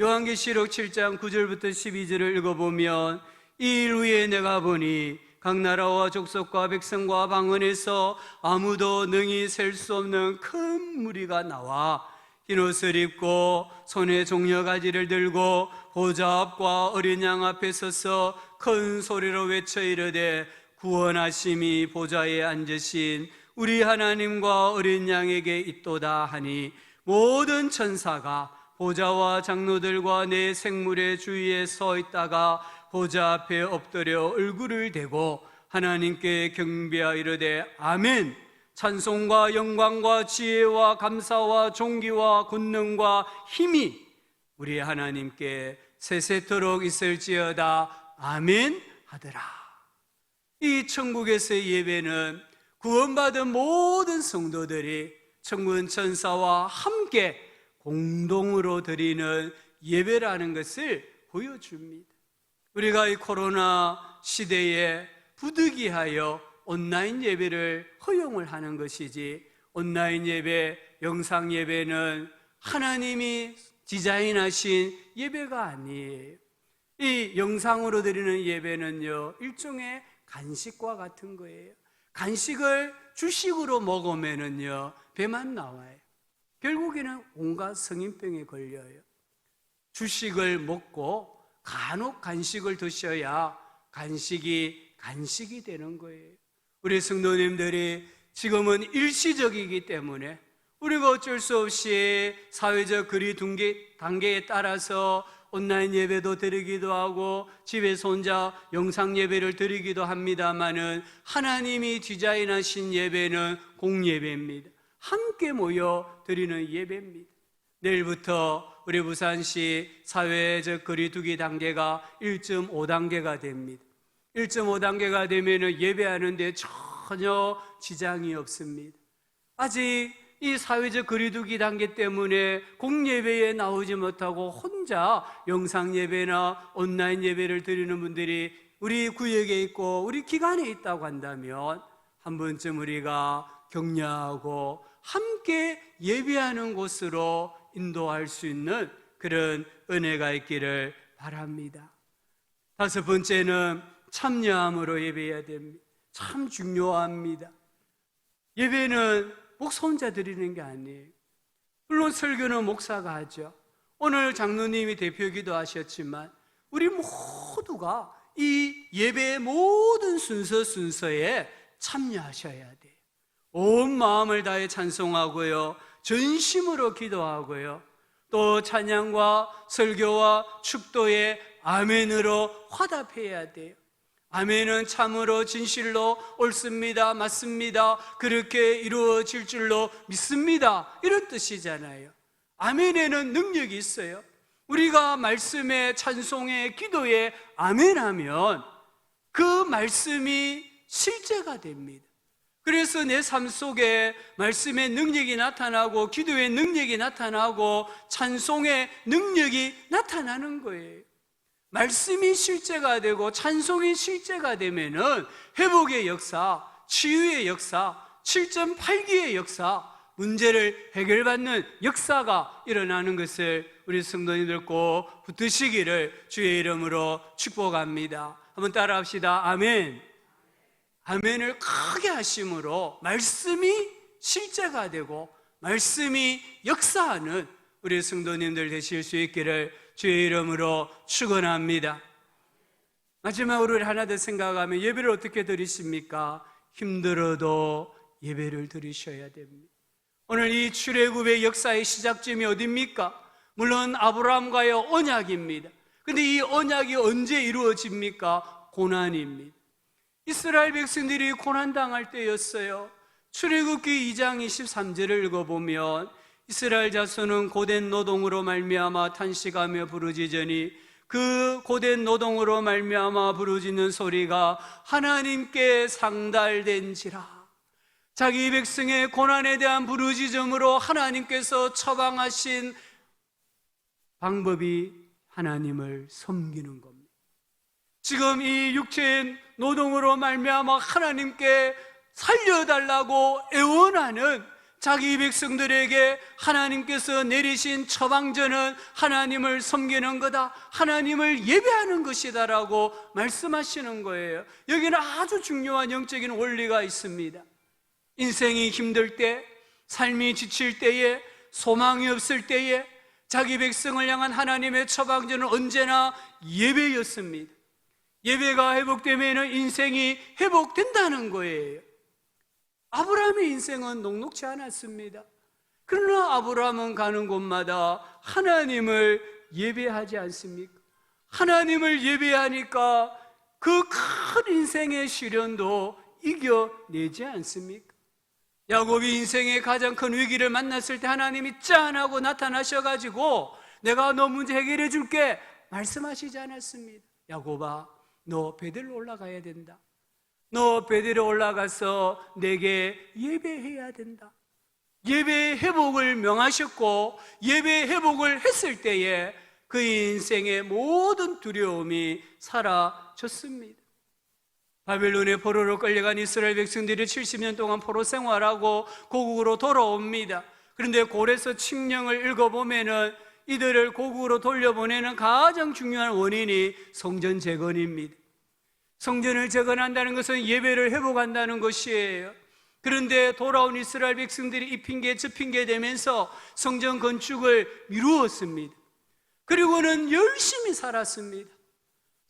요한계시록 7장 9절부터 12절을 읽어보면 이 일 후에 내가 보니 각 나라와 족속과 백성과 방언에서 아무도 능히 셀 수 없는 큰 무리가 나와 흰옷을 입고 손에 종려가지를 들고 보좌 앞과 어린 양 앞에 서서 큰 소리로 외쳐 이르되 구원하심이 보좌에 앉으신 우리 하나님과 어린 양에게 있도다 하니 모든 천사가 보좌와 장로들과 내 생물의 주위에 서 있다가 보좌 앞에 엎드려 얼굴을 대고 하나님께 경배하여 이르되 아멘. 찬송과 영광과 지혜와 감사와 존귀와 권능과 힘이 우리 하나님께 세세토록 있을지어다 아멘 하더라. 이 천국에서의 예배는 구원받은 모든 성도들이 천군 천사와 함께 공동으로 드리는 예배라는 것을 보여줍니다. 우리가 이 코로나 시대에 부득이하여 온라인 예배를 허용을 하는 것이지, 온라인 예배, 영상 예배는 하나님이 디자인하신 예배가 아니에요. 이 영상으로 드리는 예배는요, 일종의 간식과 같은 거예요. 간식을 주식으로 먹으면은요, 배만 나와요. 결국에는 온갖 성인병에 걸려요. 주식을 먹고 간혹 간식을 드셔야 간식이 되는 거예요. 우리 성도님들이 지금은 일시적이기 때문에 우리가 어쩔 수 없이 사회적 거리 단계에 따라서 온라인 예배도 드리기도 하고 집에서 혼자 영상 예배를 드리기도 합니다마는 하나님이 디자인하신 예배는 공예배입니다. 함께 모여 드리는 예배입니다. 내일부터 우리 부산시 사회적 거리두기 단계가 1.5단계가 됩니다. 1.5단계가 되면 예배하는 데 전혀 지장이 없습니다. 아직 이 사회적 거리두기 단계 때문에 공예배에 나오지 못하고 혼자 영상 예배나 온라인 예배를 드리는 분들이 우리 구역에 있고 우리 기관에 있다고 한다면 한 번쯤 우리가 격려하고 함께 예배하는 곳으로 인도할 수 있는 그런 은혜가 있기를 바랍니다. 다섯 번째는 참여함으로 예배해야 됩니다. 참 중요합니다. 예배는 목사 혼자 드리는 게 아니에요. 물론 설교는 목사가 하죠. 오늘 장로님이 대표기도 하셨지만 우리 모두가 이 예배의 모든 순서에 참여하셔야 돼요. 온 마음을 다해 찬송하고요, 전심으로 기도하고요, 또 찬양과 설교와 축도에 아멘으로 화답해야 돼요. 아멘은 참으로 진실로 옳습니다, 맞습니다, 그렇게 이루어질 줄로 믿습니다, 이런 뜻이잖아요. 아멘에는 능력이 있어요. 우리가 말씀에, 찬송에, 기도에 아멘하면 그 말씀이 실제가 됩니다. 그래서 내 삶 속에 말씀의 능력이 나타나고 기도의 능력이 나타나고 찬송의 능력이 나타나는 거예요. 말씀이 실제가 되고 찬송이 실제가 되면은 회복의 역사, 치유의 역사, 7.8기의 역사, 문제를 해결받는 역사가 일어나는 것을 우리 성도님들 꼭 붙드시기를 주의 이름으로 축복합니다. 한번 따라합시다. 아멘. 아멘을 크게 하심으로 말씀이 실제가 되고 말씀이 역사하는 우리 성도님들 되실 수 있기를 주의 이름으로 축원합니다. 마지막으로 우리 하나 더 생각하면 예배를 어떻게 드리십니까? 힘들어도 예배를 드리셔야 됩니다. 오늘 이 출애굽의 역사의 시작점이 어디입니까? 물론 아브라함과의 언약입니다. 근데 이 언약이 언제 이루어집니까? 고난입니다. 이스라엘 백성들이 고난당할 때였어요. 출애굽기 2장 23절을 읽어보면 이스라엘 자손은 고된 노동으로 말미암아 탄식하며 부르짖으니 그 고된 노동으로 말미암아 부르짖는 소리가 하나님께 상달된지라. 자기 백성의 고난에 대한 부르짖음으로 하나님께서 처방하신 방법이 하나님을 섬기는 겁니다. 지금 이 육체의 노동으로 말미암아 하나님께 살려달라고 애원하는 자기 백성들에게 하나님께서 내리신 처방전은 하나님을 섬기는 거다, 하나님을 예배하는 것이다라고 말씀하시는 거예요. 여기는 아주 중요한 영적인 원리가 있습니다. 인생이 힘들 때, 삶이 지칠 때에, 소망이 없을 때에 자기 백성을 향한 하나님의 처방전은 언제나 예배였습니다. 예배가 회복되면 인생이 회복된다는 거예요. 아브라함의 인생은 녹록지 않았습니다. 그러나 아브라함은 가는 곳마다 하나님을 예배하지 않습니까? 하나님을 예배하니까 그 큰 인생의 시련도 이겨내지 않습니까? 야곱이 인생의 가장 큰 위기를 만났을 때 하나님이 짠하고 나타나셔가지고 내가 너 문제 해결해 줄게 말씀하시지 않았습니다. 야곱아, 너 베들로 올라가야 된다. 너 베들에 올라가서 내게 예배해야 된다. 예배 회복을 명하셨고 예배 회복을 했을 때에 그 인생의 모든 두려움이 사라졌습니다. 바벨론의 포로로 끌려간 이스라엘 백성들이 70년 동안 포로 생활하고 고국으로 돌아옵니다. 그런데 고레서 칙령을 읽어보면은 이들을 고국으로 돌려보내는 가장 중요한 원인이 성전 재건입니다. 성전을 재건한다는 것은 예배를 회복한다는 것이에요. 그런데 돌아온 이스라엘 백성들이 이 핑계 저 핑계 대면서 성전 건축을 미루었습니다. 그리고는 열심히 살았습니다.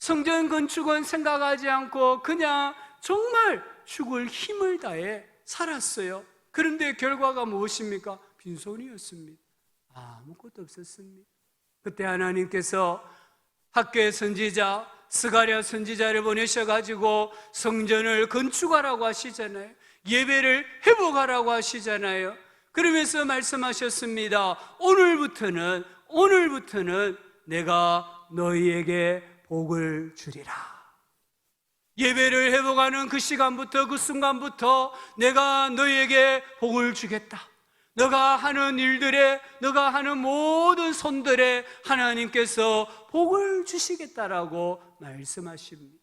성전 건축은 생각하지 않고 그냥 정말 죽을 힘을 다해 살았어요. 그런데 결과가 무엇입니까? 빈손이었습니다. 아무것도 없었습니다. 그때 하나님께서 학교의 선지자 스가랴 선지자를 보내셔가지고 성전을 건축하라고 하시잖아요. 예배를 회복하라고 하시잖아요. 그러면서 말씀하셨습니다. 오늘부터는 내가 너희에게 복을 주리라. 예배를 회복하는 그 시간부터 그 순간부터 내가 너희에게 복을 주겠다. 너가 하는 일들에, 너가 하는 모든 손들에 하나님께서 복을 주시겠다라고 말씀하십니다.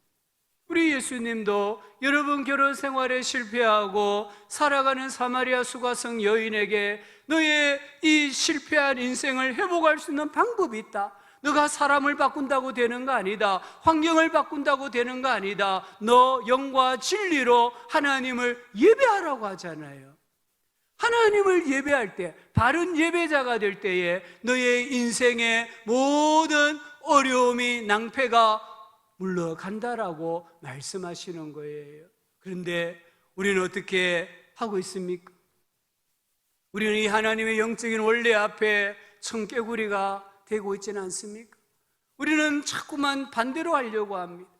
우리 예수님도 여러분 결혼 생활에 실패하고 살아가는 사마리아 수가성 여인에게 너의 이 실패한 인생을 회복할 수 있는 방법이 있다. 너가 사람을 바꾼다고 되는 거 아니다. 환경을 바꾼다고 되는 거 아니다. 너 영과 진리로 하나님을 예배하라고 하잖아요. 하나님을 예배할 때, 바른 예배자가 될 때에 너의 인생의 모든 어려움이, 낭패가 물러간다라고 말씀하시는 거예요. 그런데 우리는 어떻게 하고 있습니까? 우리는 이 하나님의 영적인 원리 앞에 청개구리가 되고 있지는 않습니까? 우리는 자꾸만 반대로 하려고 합니다.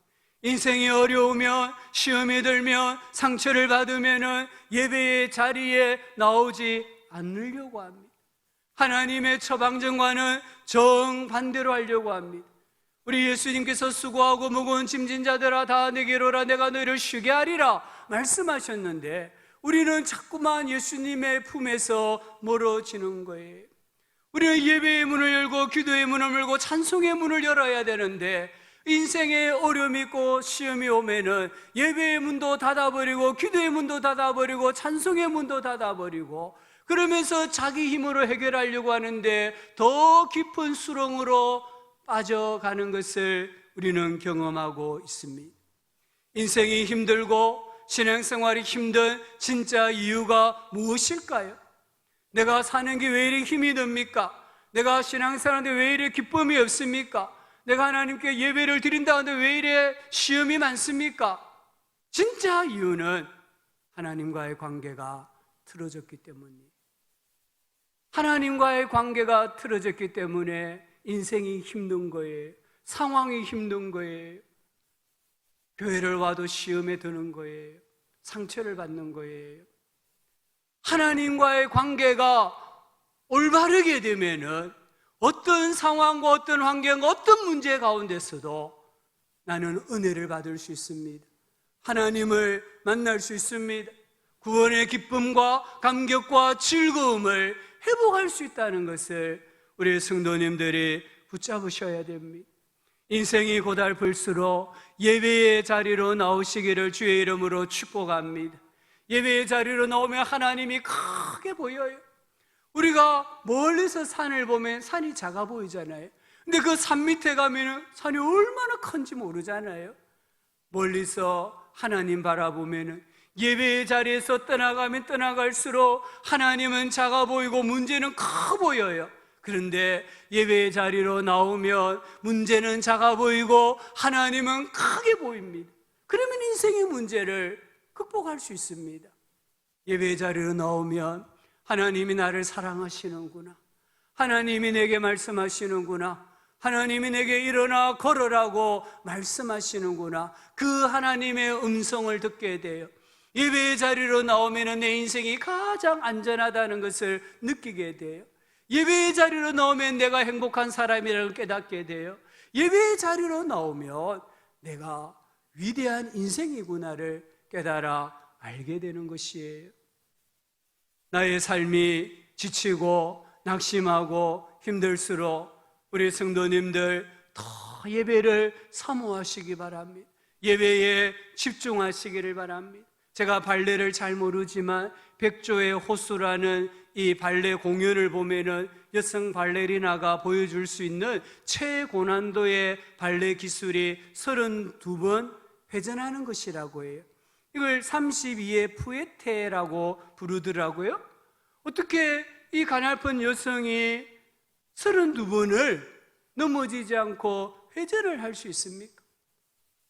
인생이 어려우면, 시험이 들면, 상처를 받으면 예배의 자리에 나오지 않으려고 합니다. 하나님의 처방전과는 정반대로 하려고 합니다. 우리 예수님께서 수고하고 무거운 짐진 자들아 다 내게로 오라, 내가 너희를 쉬게 하리라 말씀하셨는데 우리는 자꾸만 예수님의 품에서 멀어지는 거예요. 우리는 예배의 문을 열고 기도의 문을 열고 찬송의 문을 열어야 되는데 인생에 어려움이 있고 시험이 오면은 예배의 문도 닫아버리고 기도의 문도 닫아버리고 찬송의 문도 닫아버리고 그러면서 자기 힘으로 해결하려고 하는데 더 깊은 수렁으로 빠져가는 것을 우리는 경험하고 있습니다. 인생이 힘들고 신앙생활이 힘든 진짜 이유가 무엇일까요? 내가 사는 게 왜 이렇게 힘이 듭니까? 내가 신앙생활하는데 왜 이렇게 기쁨이 없습니까? 내가 하나님께 예배를 드린다는데 왜 이래 시험이 많습니까? 진짜 이유는 하나님과의 관계가 틀어졌기 때문이에요. 하나님과의 관계가 틀어졌기 때문에 인생이 힘든 거예요. 상황이 힘든 거예요. 교회를 와도 시험에 드는 거예요. 상처를 받는 거예요. 하나님과의 관계가 올바르게 되면은 어떤 상황과 어떤 환경과 어떤 문제 가운데서도 나는 은혜를 받을 수 있습니다. 하나님을 만날 수 있습니다. 구원의 기쁨과 감격과 즐거움을 회복할 수 있다는 것을 우리 성도님들이 붙잡으셔야 됩니다. 인생이 고달플수록 예배의 자리로 나오시기를 주의 이름으로 축복합니다. 예배의 자리로 나오면 하나님이 크게 보여요. 우리가 멀리서 산을 보면 산이 작아 보이잖아요. 근데 그 산 밑에 가면 산이 얼마나 큰지 모르잖아요. 멀리서 하나님 바라보면 예배의 자리에서 떠나가면 떠나갈수록 하나님은 작아 보이고 문제는 커 보여요. 그런데 예배의 자리로 나오면 문제는 작아 보이고 하나님은 크게 보입니다. 그러면 인생의 문제를 극복할 수 있습니다. 예배의 자리로 나오면 하나님이 나를 사랑하시는구나, 하나님이 내게 말씀하시는구나, 하나님이 내게 일어나 걸으라고 말씀하시는구나, 그 하나님의 음성을 듣게 돼요. 예배의 자리로 나오면 내 인생이 가장 안전하다는 것을 느끼게 돼요. 예배의 자리로 나오면 내가 행복한 사람이라는 걸 깨닫게 돼요. 예배의 자리로 나오면 내가 위대한 인생이구나를 깨달아 알게 되는 것이에요. 나의 삶이 지치고 낙심하고 힘들수록 우리 성도님들 더 예배를 사모하시기 바랍니다. 예배에 집중하시기를 바랍니다. 제가 발레를 잘 모르지만 백조의 호수라는 이 발레 공연을 보면은 여성 발레리나가 보여줄 수 있는 최고난도의 발레 기술이 32번 회전하는 것이라고 해요. 이걸 32의 푸에테라고 부르더라고요. 어떻게 이 가냘픈 여성이 32번을 넘어지지 않고 회전을 할 수 있습니까?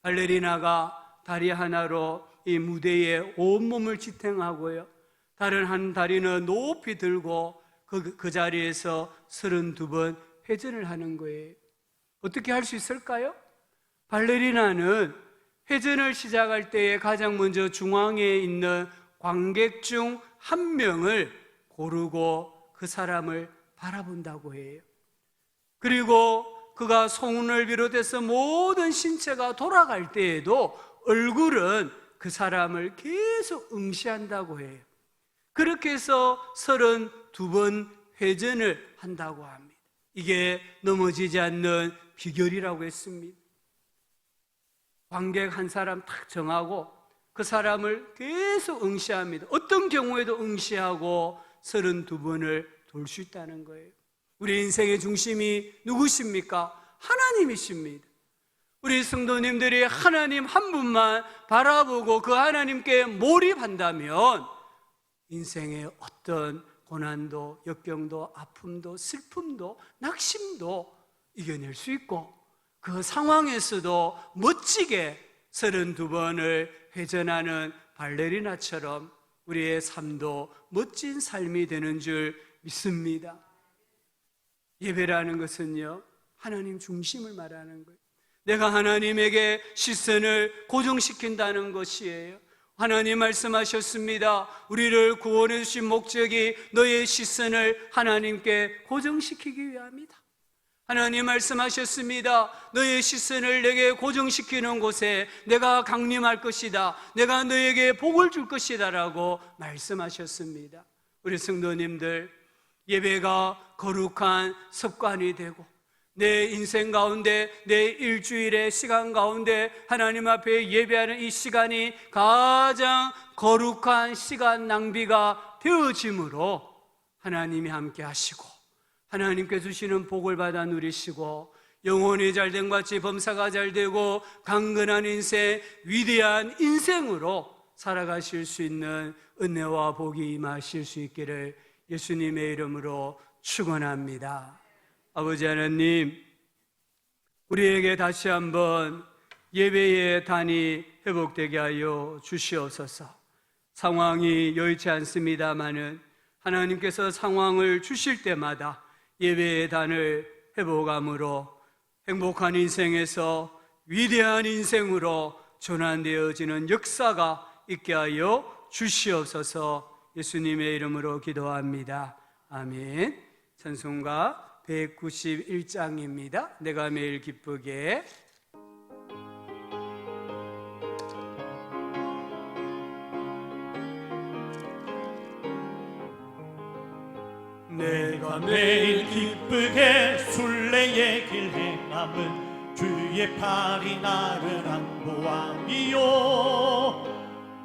발레리나가 다리 하나로 이 무대에 온몸을 지탱하고요, 다른 한 다리는 높이 들고 그 자리에서 32번 회전을 하는 거예요. 어떻게 할 수 있을까요? 발레리나는 회전을 시작할 때에 가장 먼저 중앙에 있는 관객 중 한 명을 고르고 그 사람을 바라본다고 해요. 그리고 그가 손을 비롯해서 모든 신체가 돌아갈 때에도 얼굴은 그 사람을 계속 응시한다고 해요. 그렇게 해서 32번 회전을 한다고 합니다. 이게 넘어지지 않는 비결이라고 했습니다. 관객 한 사람 딱 정하고 그 사람을 계속 응시합니다. 어떤 경우에도 응시하고 32번을 돌 수 있다는 거예요. 우리 인생의 중심이 누구십니까? 하나님이십니다. 우리 성도님들이 하나님 한 분만 바라보고 그 하나님께 몰입한다면 인생의 어떤 고난도, 역경도, 아픔도, 슬픔도, 낙심도 이겨낼 수 있고, 그 상황에서도 멋지게 32번을 회전하는 발레리나처럼 우리의 삶도 멋진 삶이 되는 줄 믿습니다. 예배라는 것은요, 하나님 중심을 말하는 거예요. 내가 하나님에게 시선을 고정시킨다는 것이에요. 하나님 말씀하셨습니다. 우리를 구원해 주신 목적이 너의 시선을 하나님께 고정시키기 위함이다. 하나님 말씀하셨습니다. 너의 시선을 내게 고정시키는 곳에 내가 강림할 것이다, 내가 너에게 복을 줄 것이다 라고 말씀하셨습니다. 우리 성도님들, 예배가 거룩한 습관이 되고 내 인생 가운데, 내 일주일의 시간 가운데 하나님 앞에 예배하는 이 시간이 가장 거룩한 시간 낭비가 되어짐으로 하나님이 함께 하시고 하나님께 주시는 복을 받아 누리시고 영혼이 잘된 같이 범사가 잘되고 강건한 인생, 위대한 인생으로 살아가실 수 있는 은혜와 복이 임하실 수 있기를 예수님의 이름으로 축원합니다. 아버지 하나님, 우리에게 다시 한번 예배의 단이 회복되게 하여 주시옵소서. 상황이 여의치 않습니다마는 하나님께서 상황을 주실 때마다 예배의 단을 회복함으로 행복한 인생에서 위대한 인생으로 전환되어지는 역사가 있게 하여 주시옵소서. 예수님의 이름으로 기도합니다. 아멘. 찬송가 191장입니다. 내가 매일 기쁘게. 내가 매일 매일 기쁘게 순례의 길 행함은 주의 팔이 나를 안보함이요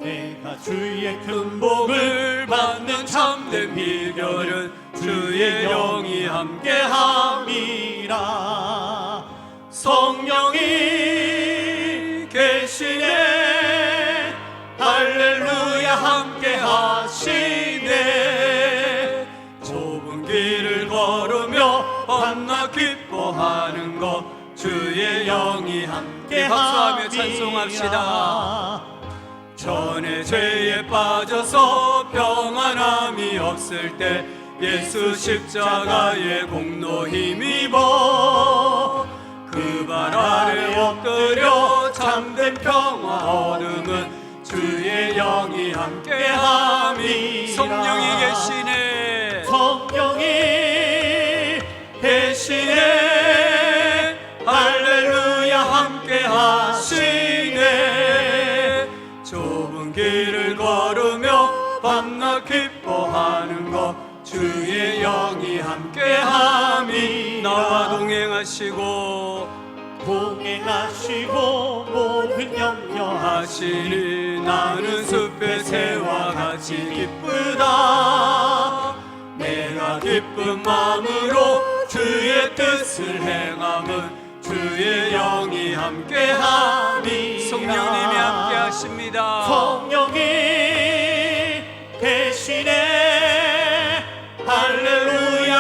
내가 주의 큰 복을 받는 참된 비결은 주의 영이 함께함이라 성령이 계시네 할렐루야 함께하시네 좁은 길을 걸으며 밤낮 기뻐하는 것 주의 영이 함께함이라 박수하며 찬송합시다. 전에 죄에 빠져서 평안함이 없을 때 예수 십자가의 공로 힘입어 그 발 아래 엎드려 참된 평화 얻음은 주의 영이 함께함이라 성령이 계시네. 성령이 계시네 할렐루야 함께하시네 좁은 길을 걸으며 밤낮 기뻐하는 것 주의 영이 함께함이 나와 동행하시고 모든 염려하시니 나는 숲의 새와 같이 기쁘다 내가 기쁜 마음으로 주의 뜻을 행함은 주의 영이 함께함이라 성령님이 함께하십니다. 성령이 계시네 할렐루야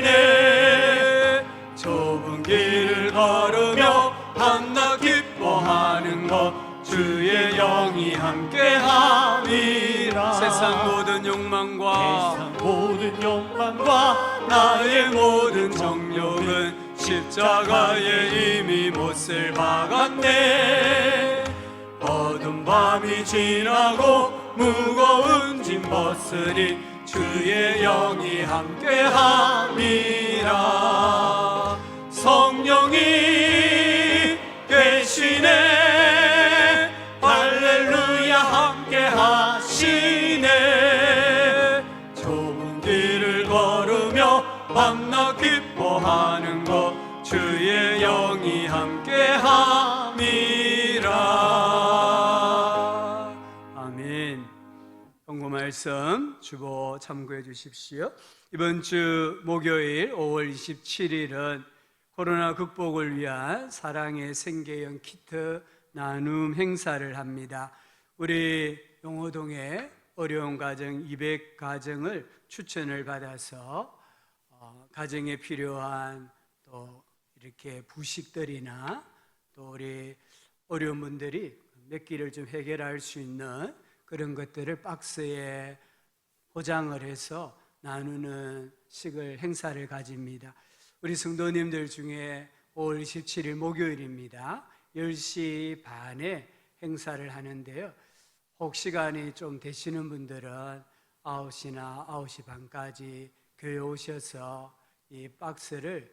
함께하시네 좁은 길을 걸으며 밤낮 기뻐하는 것 주의 영이 함께함이라 세상 모든 욕망과 나의 모든 정욕은 십자가에 이미 못을 박았네 어두운 밤이 지나고 무거운 짐 벗으니 주의 영이 함께함이라 성령이 계시네 할렐루야 함께하시네 좁은 길을 걸으며 밤낮 기뻐하는 것 주의 영이 함께함이라 아멘. 본구 말씀 주보 참고해 주십시오. 이번 주 목요일 5월 27일은 코로나 극복을 위한 사랑의 생계형 키트 나눔 행사를 합니다. 우리 용호동에 어려운 가정 200가정을 추천을 받아서 가정에 필요한 또 이렇게 부식들이나 또 우리 어려운 분들이 몇 끼를 좀 해결할 수 있는 그런 것들을 박스에 포장을 해서 나누는 식을 행사를 가집니다. 우리 성도님들 중에 5월 27일 목요일입니다. 10시 반에 행사를 하는데요. 혹 시간이 좀 되시는 분들은 9시나 9시 반까지 교회 오셔서 이 박스를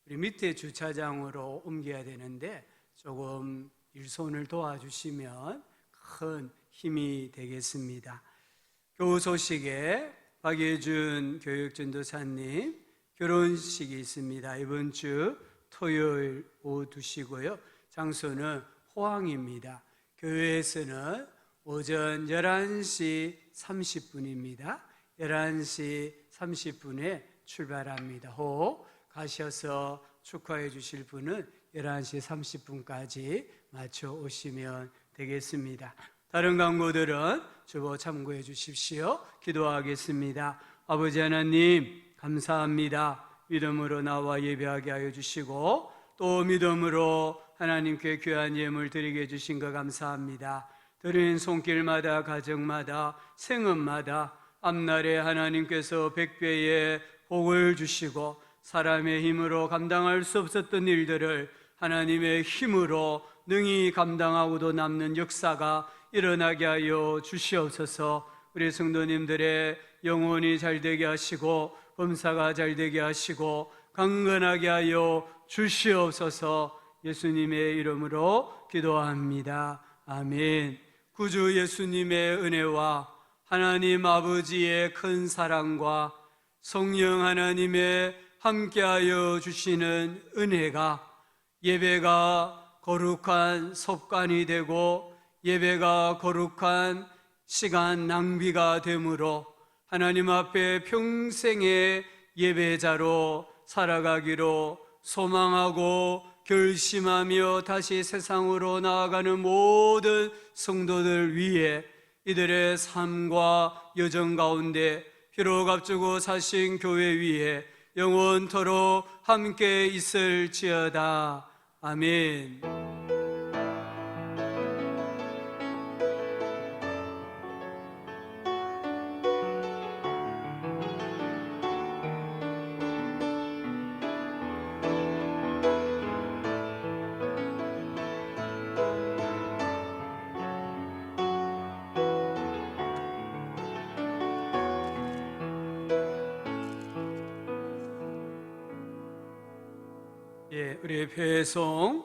우리 밑에 주차장으로 옮겨야 되는데 조금 일손을 도와주시면 큰 힘이 되겠습니다. 교우 소식에 박예준 교육전도사님 결혼식이 있습니다. 이번 주 토요일 오후 2시고요. 장소는 호항입니다. 교회에서는 오전 11시 30분입니다. 11시 30분에 출발합니다. 혹 가셔서 축하해 주실 분은 11시 30분까지 맞춰 오시면 되겠습니다. 다른 광고들은 주보 참고해 주십시오. 기도하겠습니다. 아버지 하나님 감사합니다. 믿음으로 나와 예배하게 하여 주시고 또 믿음으로 하나님께 귀한 예물 드리게 해주신 것 감사합니다. 드리는 손길마다 가정마다 생업마다 앞날에 하나님께서 100배의 복을 주시고 사람의 힘으로 감당할 수 없었던 일들을 하나님의 힘으로 능히 감당하고도 남는 역사가 일어나게 하여 주시옵소서. 우리 성도님들의 영혼이 잘되게 하시고 범사가 잘되게 하시고 강건하게 하여 주시옵소서. 예수님의 이름으로 기도합니다. 아멘. 구주 예수님의 은혜와 하나님 아버지의 큰 사랑과 성령 하나님의 함께하여 주시는 은혜가 예배가 거룩한 습관이 되고 예배가 거룩한 시간 낭비가 되므로 하나님 앞에 평생의 예배자로 살아가기로 소망하고 결심하며 다시 세상으로 나아가는 모든 성도들 위해 이들의 삶과 여정 가운데 피로 값주고 사신 교회 위에 영원토록 함께 있을지어다. 아멘. 예, 우리 배송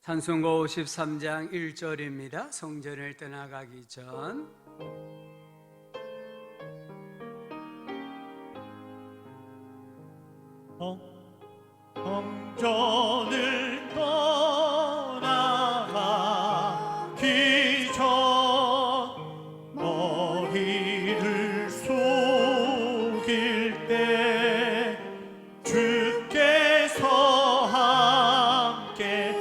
찬송가 53장 1절입니다. 성전을 떠나가기 전. 성전을 떠나가기 전 머리를 숙일 때 주께서 함께